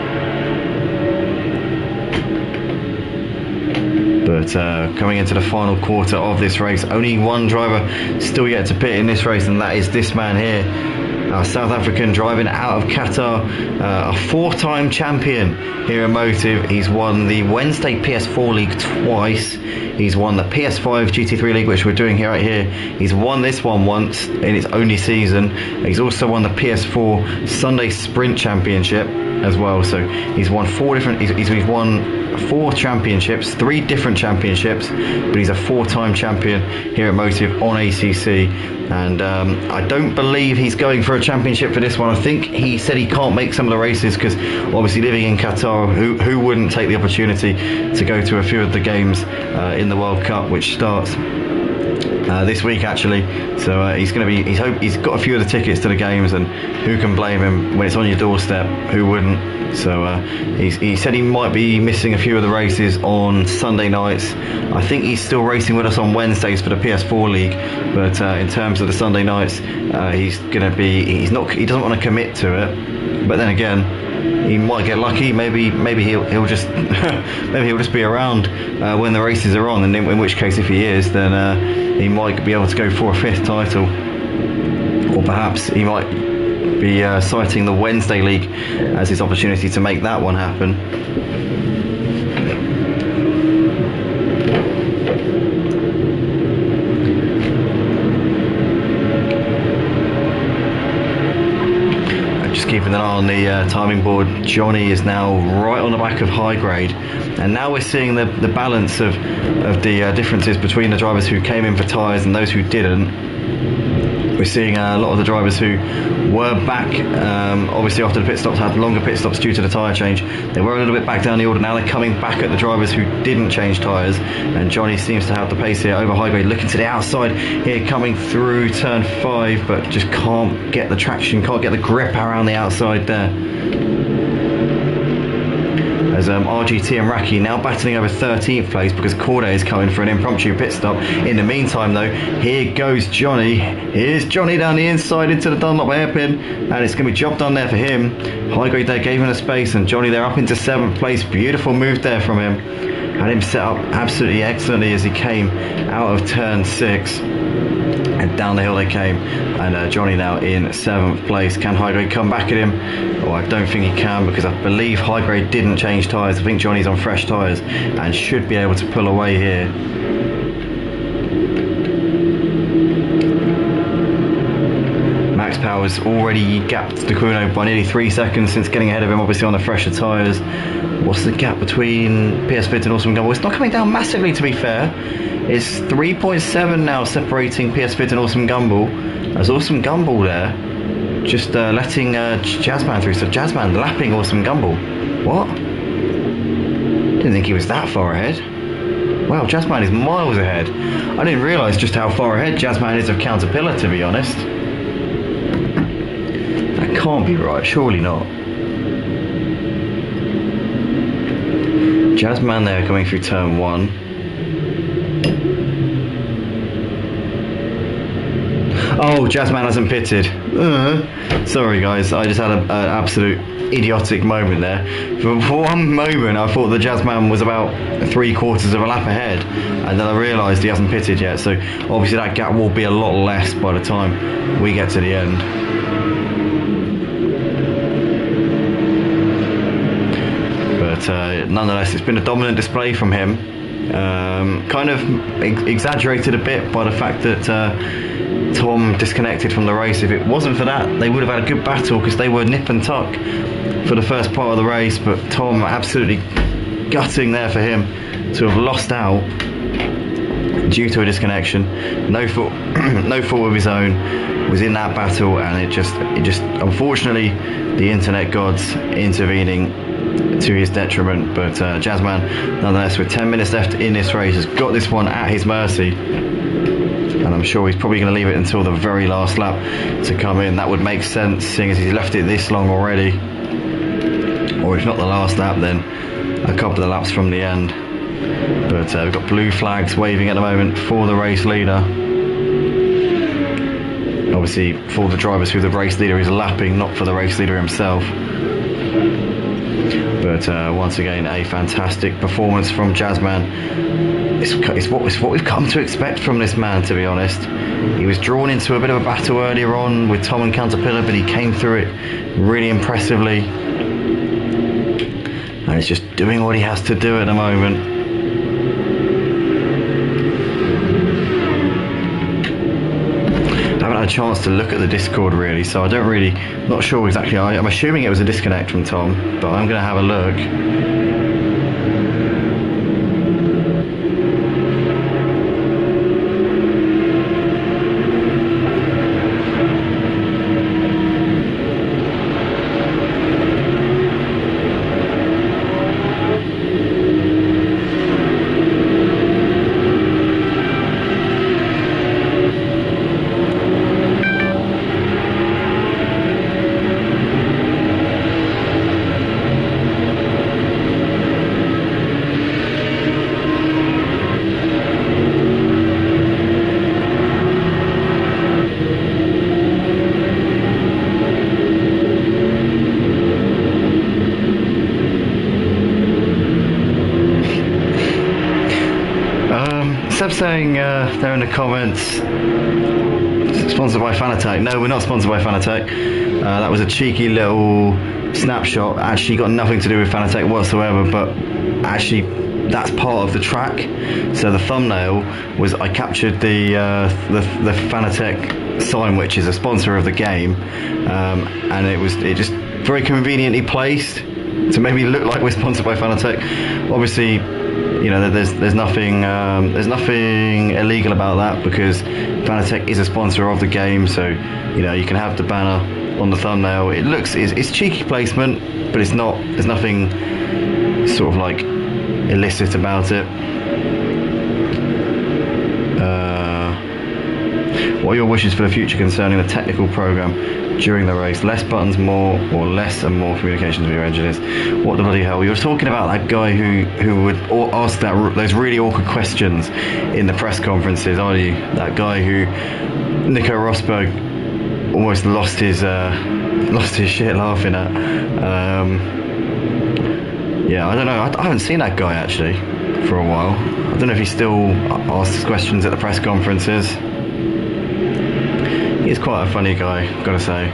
But coming into the final quarter of this race, only one driver still yet to pit in this race, and that is this man here, our South African, driving out of Qatar, a 4-time champion here in Motive. He's won the Wednesday PS4 League twice. He's won the PS5 GT3 League, which we're doing here right here. He's won this one once in its only season. He's also won the PS4 Sunday Sprint Championship as well. So he's won 4 different. He's won 4 championships, 3 different championships, but he's a 4-time champion here at Motive on ACC. And I don't believe he's going for a championship for this one. I think he said he can't make some of the races because obviously living in Qatar, who wouldn't take the opportunity to go to a few of the games in the World Cup, which starts this week actually. So he's got a few of the tickets to the games, and who can blame him when it's on your doorstep? Who wouldn't? So he said he might be missing a few of the races on Sunday nights. I think he's still racing with us on Wednesdays for the PS4 League, but in terms of the Sunday nights, he doesn't want to commit to it. But then again, he might get lucky. Maybe he'll just maybe he'll just be around when the races are on, and in which case, if he is, then he might be able to go for a 5th title, or perhaps he might be citing the Wednesday League as his opportunity to make that one happen. Just keeping an eye on the timing board, Johnny is now right on the back of High Grade, and now we're seeing the balance of the differences between the drivers who came in for tyres and those who didn't. We're seeing a lot of the drivers who were back, obviously after the pit stops, had longer pit stops due to the tyre change. They were a little bit back down the order. Now they're coming back at the drivers who didn't change tyres, and Johnny seems to have the pace here over High Grade, looking to the outside here, coming through turn 5, but just can't get the traction, can't get the grip around the outside there. As RGT and Raki now battling over 13th place because Corday is coming for an impromptu pit stop. In the meantime though, here goes Johnny. Here's Johnny down the inside into the Dunlop hairpin, and it's going to be job done there for him. High Grade there gave him a space, and Johnny there up into 7th place. Beautiful move there from him. Had him set up absolutely excellently as he came out of turn 6. And down the hill they came, and Johnny now in 7th place. Can High Grade come back at him? Oh, I don't think he can, because I believe High Grade didn't change tyres. I think Johnny's on fresh tyres and should be able to pull away here. Max Power's already gapped Dacuno by nearly 3 seconds since getting ahead of him, obviously on the fresher tyres. What's the gap between PS Fids and Awesome Gumball? It's not coming down massively, to be fair. It's 3.7 now separating PS Fids and Awesome Gumball, as Awesome Gumball there just letting Jazzman through. So Jazzman lapping Awesome Gumball. What? Didn't think he was that far ahead. Wow, Jazzman is miles ahead. I didn't realise just how far ahead Jazzman is of Caterpillar, to be honest. That can't be right, surely not. Jazzman there coming through turn 1. Oh, Jazzman hasn't pitted. Sorry guys, I just had an absolute idiotic moment there. For one moment I thought the Jazzman was about 3/4 of a lap ahead, and then I realised he hasn't pitted yet, so obviously that gap will be a lot less by the time we get to the end. But nonetheless, it's been a dominant display from him. Kind of exaggerated a bit by the fact that Tom disconnected from the race. If it wasn't for that, they would have had a good battle because they were nip and tuck for the first part of the race, but Tom absolutely gutting there for him to have lost out due to a disconnection. No fault of his own, was in that battle, and it just unfortunately the internet gods intervening to his detriment. But Jazzman, nonetheless, with 10 minutes left in this race, has got this one at his mercy, and I'm sure he's probably going to leave it until the very last lap to come in. That would make sense, seeing as he's left it this long already, or if not the last lap, then a couple of laps from the end. But we've got blue flags waving at the moment for the race leader. Obviously for the drivers who the race leader is lapping, not for the race leader himself. But once again, a fantastic performance from Jazzman. It's what we've come to expect from this man, to be honest. He was drawn into a bit of a battle earlier on with Tom and Caterpillar, but he came through it really impressively. And he's just doing what he has to do at the moment. I haven't had a chance to look at the Discord really, so I don't really, not sure exactly. I'm assuming it was a disconnect from Tom, but I'm going to have a look. Seb's saying there in the comments, sponsored by Fanatec. No, we're not sponsored by Fanatec. That was a cheeky little snapshot. Actually got nothing to do with Fanatec whatsoever, but actually that's part of the track. So the thumbnail was, I captured the Fanatec sign, which is a sponsor of the game, and it just very conveniently placed to maybe look like we're sponsored by Fanatec. Obviously, you know, there's nothing illegal about that, because Fanatec is a sponsor of the game, so you know you can have the banner on the thumbnail. It's cheeky placement, but it's not. There's nothing sort of like illicit about it. What are your wishes for the future concerning the technical program during the race? Less buttons, more, or less and more communications with your engineers? What the bloody hell? You're talking about that guy who would ask those really awkward questions in the press conferences, are you? That guy who Nico Rosberg almost lost his shit laughing at. Yeah, I don't know. I haven't seen that guy actually for a while. I don't know if he still asks questions at the press conferences. He's quite a funny guy, gotta say.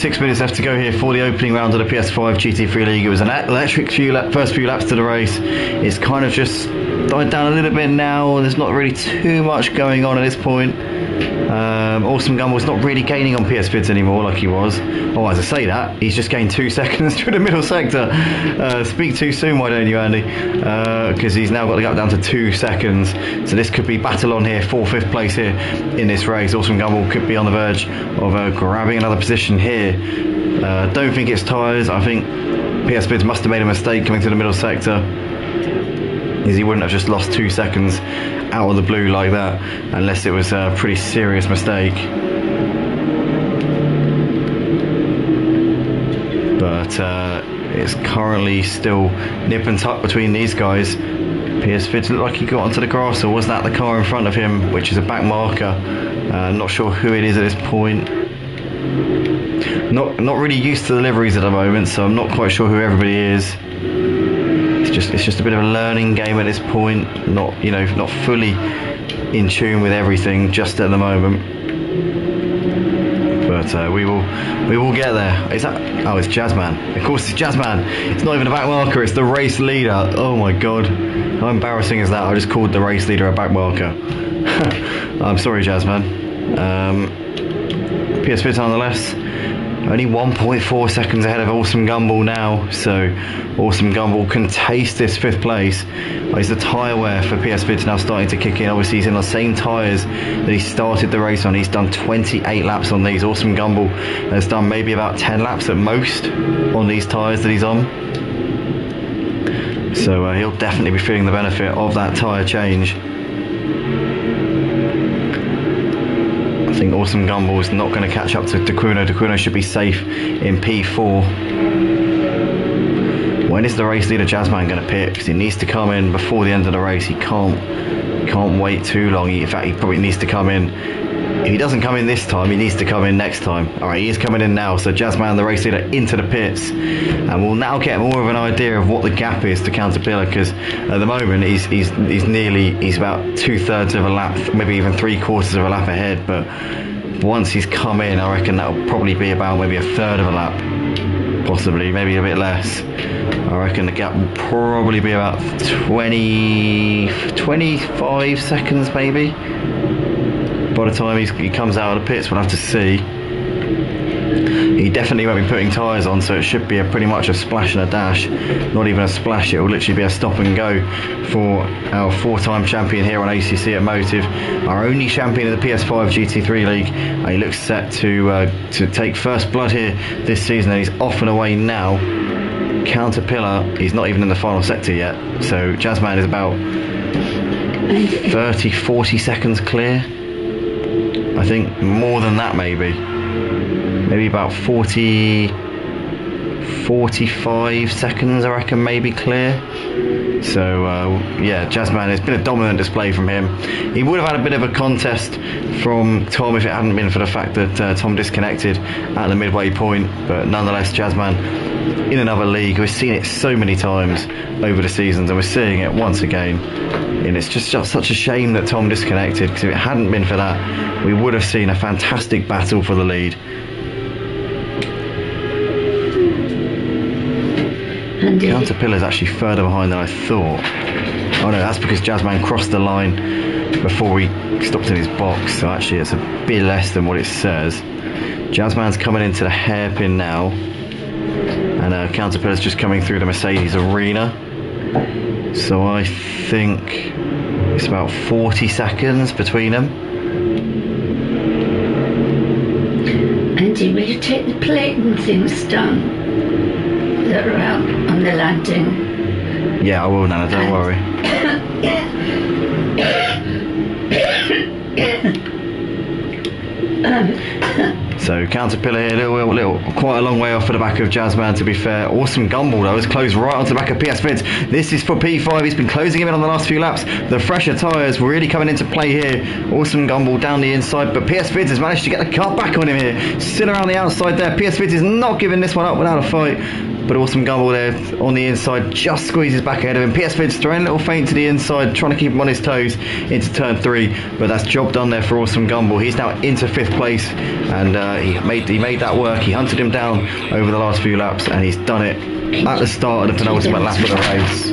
6 minutes left to go here for the opening round of the PS5 GT3 League. It was an electric first few laps to the race. It's kind of just died down a little bit now. There's not really too much going on at this point. Awesome Gumball's not really gaining on PS Vids anymore like he was. Oh, as I say that, he's just gained 2 seconds through the middle sector. Speak too soon, why don't you, Andy? Because he's now got the gap down to 2 seconds. So this could be battle on here for 5th place here in this race. Awesome Gumball could be on the verge of grabbing another position here. Don't think it's tyres. I think PS Vids must have made a mistake coming to the middle sector, as he wouldn't have just lost 2 seconds out of the blue like that unless it was a pretty serious mistake. But it's currently still nip and tuck between these guys. PS Vids looked like he got onto the grass, or was that the car in front of him, which is a back marker? Not sure who it is at this point. Not really used to the liveries at the moment, so I'm not quite sure who everybody is. It's just a bit of a learning game at this point. Not fully in tune with everything just at the moment. But we will get there. Is that? Oh, it's Jazzman. Of course, it's Jazzman. It's not even a back marker. It's the race leader. Oh my god, how embarrassing is that? I just called the race leader a back marker. I'm sorry, Jazzman. PS Vids nonetheless. Only 1.4 seconds ahead of Awesome Gumball now, so Awesome Gumball can taste this 5th place. Is the tyre wear for PS Vids now starting to kick in? Obviously he's in the same tyres that he started the race on. He's done 28 laps on these. Awesome Gumball has done maybe about 10 laps at most on these tyres that he's on. So he'll definitely be feeling the benefit of that tyre change. I think Awesome Gumball is not going to catch up to Daquino. Daquino should be safe in P4. When is the race leader Jazzman going to pit? Because he needs to come in before the end of the race. He can't wait too long. In fact, he probably needs to come in. If he doesn't come in this time, he needs to come in next time. Alright, he is coming in now. So Jazzman, the race leader, into the pits. And we'll now get more of an idea of what the gap is to Caterpillar, because at the moment he's about 2/3 of a lap, maybe even 3/4 of a lap ahead. But once he's come in, I reckon that'll probably be about maybe 1/3 of a lap. Possibly, maybe a bit less. I reckon the gap will probably be about 25 seconds maybe. By the time he comes out of the pits, we'll have to see. He definitely won't be putting tyres on, so it should be pretty much a splash and a dash. Not even a splash, it will literally be a stop and go for our 4-time champion here on ACC at Motive. Our only champion in the PS5 GT3 League. He looks set to take first blood here this season, and he's off and away now. Caterpillar, he's not even in the final sector yet, so Jazzman is about 30-40 seconds clear. I think more than that maybe about 45 seconds I reckon maybe clear. So yeah, Jazzman, it's been a dominant display from him. He would have had a bit of a contest from Tom if it hadn't been for the fact that Tom disconnected at the midway point, but nonetheless Jazzman in another league. We've seen it so many times over the seasons, and we're seeing it once again, and it's just such a shame that Tom disconnected, because if it hadn't been for that, we would have seen a fantastic battle for the lead. Caterpillar's actually further behind than I thought. Oh no, that's because Jazzman crossed the line before he stopped in his box, so actually it's a bit less than what it says. Jazzman's coming into the hairpin now, and Caterpillar's just coming through the Mercedes arena. So I think it's about 40 seconds between them. Andy, will you take the plate and things down that are out on the landing? Yeah, I will, Nana, don't worry. So Caterpillar here, little, quite a long way off at the back of Jazzman, to be fair. Awesome Gumball though has closed right onto the back of PS Vids. This is for P5. He's been closing him in on the last few laps. The fresher tyres really coming into play here. Awesome Gumball down the inside, but PS Vids has managed to get the car back on him here. Still around the outside there. PS Vids is not giving this one up without a fight. but Awesome Gumball there on the inside just squeezes back ahead of him. PS Fid's throwing a little feint to the inside, trying to keep him on his toes into turn 3, but that's job done there for Awesome Gumball. He's now into 5th place, and he made that work. He hunted him down over the last few laps, and he's done it at the start of the penultimate lap of the race.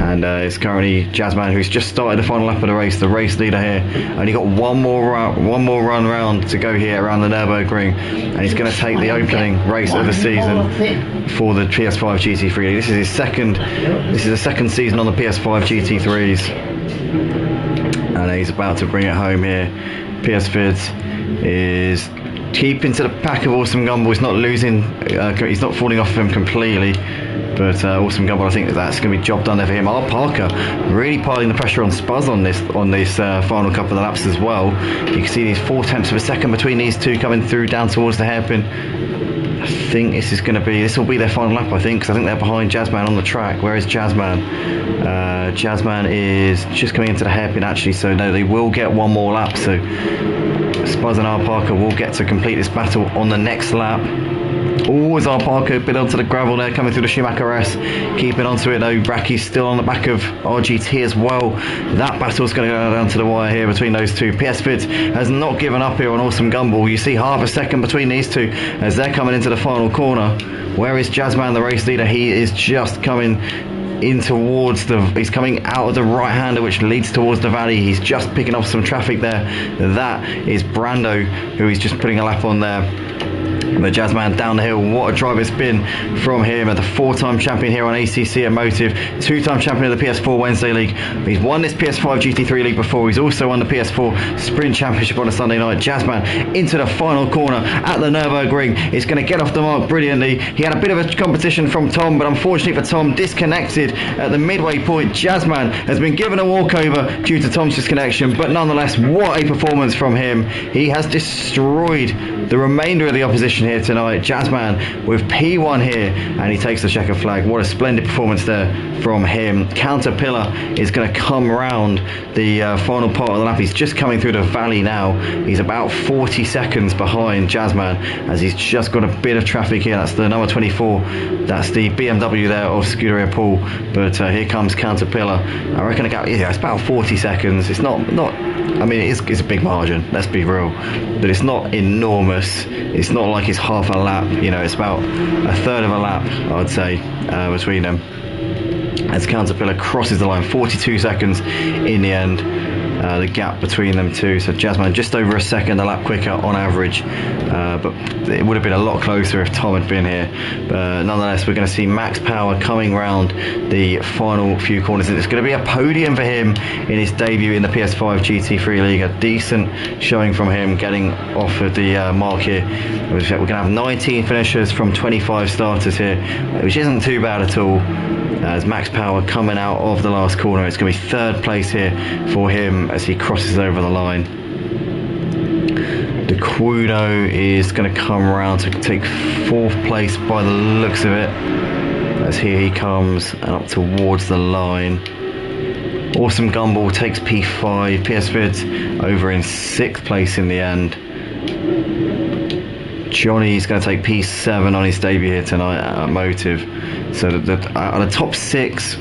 And it's currently Jazzman, who's just started the final lap of the race leader here. Only got one more run round to go here around the Nurburgring, and he's going to take the opening race of the season for the PS5 GT3. This is the second season on the PS5 GT3s, and he's about to bring it home here. PS Vids is keeping to the pack of Awesome Gumball. He's not losing, he's not falling off of him completely, but Awesome Gumball, I think that's going to be job done there for him. R. Parker really piling the pressure on Spuzz on this final couple of laps as well. You can see these 4/10 of a second between these two coming through down towards the hairpin. I think this will be their final lap, I think, because I think they're behind Jazzman on the track. Where is Jazzman? Jazzman is just coming into the hairpin actually, so no, they will get one more lap, so Spuzz and R. Parker will get to complete this battle on the next lap. As R. Parker bit onto the gravel there, coming through the Schumacher S, keeping onto it though. Racky's still on the back of RGT as well. That battle's going to go down to the wire here between those two. PS Fitz has not given up here on Awesome Gumball. You see half a second between these two as they're coming into the final corner. Where is Jazzman, the race leader? He is just coming in towards he's coming out of the right hander which leads towards the valley. He's just picking off some traffic there. That is Brando, who he's just putting a lap on there. But Jazzman down the hill, what a drive it's been from him. The 4-time champion here on ACC at Motive, 2-time champion of the PS4 Wednesday League. He's won this PS5 GT3 League before. He's also won the PS4 Sprint Championship on a Sunday night. Jazzman into the final corner at the Nurburgring. It's going to get off the mark brilliantly. He had a bit of a competition from Tom, but unfortunately for Tom, disconnected at the midway point. Jazzman has been given a walkover due to Tom's disconnection, but nonetheless, what a performance from him. He has destroyed the remainder of the opposition here tonight. Jazzman with P1 here, and he takes the checker flag. What a splendid performance there from him. Caterpillar is going to come round the final part of the lap. He's just coming through the valley now. He's about 40 seconds behind Jazzman as he's just got a bit of traffic here. That's the number 24. That's the BMW there of Scuderia Paul. But here comes Caterpillar. I reckon it's about 40 seconds. It's not. I mean, it's a big margin. Let's be real, but it's not enormous. It's not like it's half a lap. You know, it's about a third of a lap, I would say, between them. As Caterpillar crosses the line, 42 seconds in the end. The gap between them two, so Jazzman just over a second a lap quicker on average, but it would have been a lot closer if Tom had been here. But nonetheless, we're going to see Max Power coming round the final few corners, and it's going to be a podium for him in his debut in the PS5 GT3 League. A decent showing from him, getting off of the mark here. We're going to have 19 finishers from 25 starters here, which isn't too bad at all. As Max Power coming out of the last corner, it's going to be 3rd place here for him as he crosses over the line. The Quuno is going to come around to take 4th place by the looks of it, as here he comes and up towards the line. Awesome Gumball takes P5. PS Vids over in 6th place in the end. Johnny's going to take P7 on his debut here tonight at Motive. So out of the top 6, 2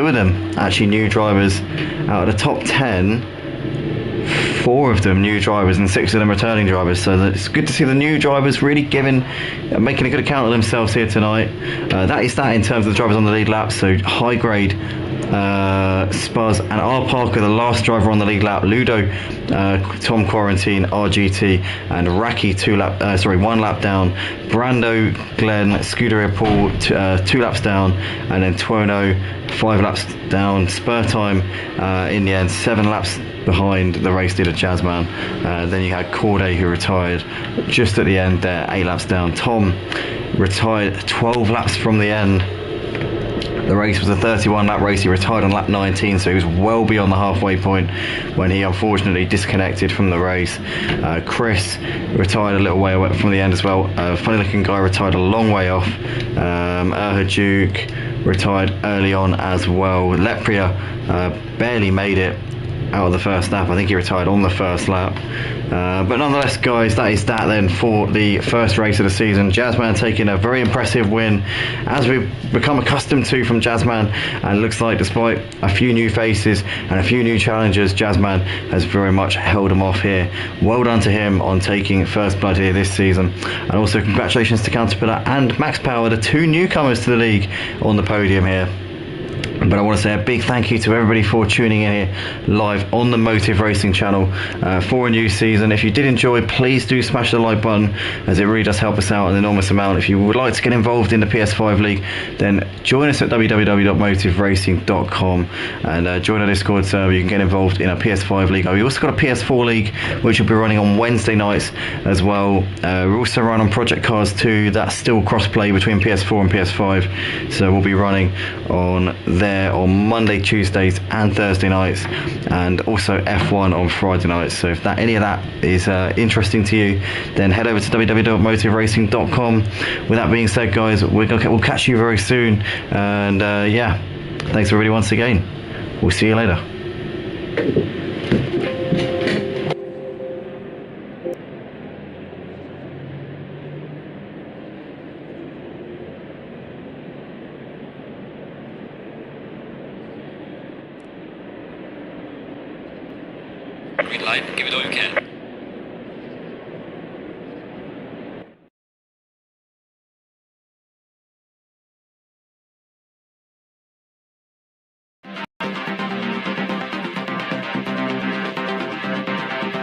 of them actually new drivers. Out of the top 10, 4 of them new drivers and 6 of them returning drivers. So it's good to see the new drivers really making a good account of themselves here tonight. That is that in terms of the drivers on the lead lap. So high grade, Spuzz and R. Parker, the last driver on the lead lap. Ludo, Tom Quarantine, RGT, and Raki 1 lap down. Brando, Glenn, Scuderia Paul 2 laps down, and then Tuono 5 laps down. Spur time in the end 7 laps behind the race leader Jazzman. Then you had Corday, who retired just at the end there, 8 laps down. Tom retired 12 laps from the end. The race was a 31 lap race. He retired on lap 19, so he was well beyond the halfway point when he unfortunately disconnected from the race. Chris retired a little way away from the end as well. Funny looking guy retired a long way off. Duke retired early on as well. Lepria barely made it out of the first lap. I think he retired on the first lap. But nonetheless, guys, that is that then for the first race of the season. Jazzman taking a very impressive win, as we've become accustomed to from Jazzman. And it looks like despite a few new faces and a few new challengers, Jazzman has very much held them off here. Well done to him on taking first blood here this season. And also congratulations to Counterpillar and Max Power, the two newcomers to the league on the podium here. But I want to say a big thank you to everybody for tuning in here live on the Motive Racing channel for a new season. If you did enjoy, please do smash the like button, as it really does help us out an enormous amount. If you would like to get involved in the PS5 League, then join us at www.motiveracing.com and join our Discord server. You can get involved in our PS5 League. We also got a PS4 League, which will be running on Wednesday nights as well. We're also running on Project Cars 2. That's still cross-play between PS4 and PS5. So we'll be running on there on Monday, Tuesdays and Thursday nights, and also F1 on Friday nights. So if any of that is interesting to you, then head over to www.motiveracing.com. With that being said, guys, we'll catch you very soon, and yeah, thanks everybody once again. We'll see you later. Green light, give it all you can.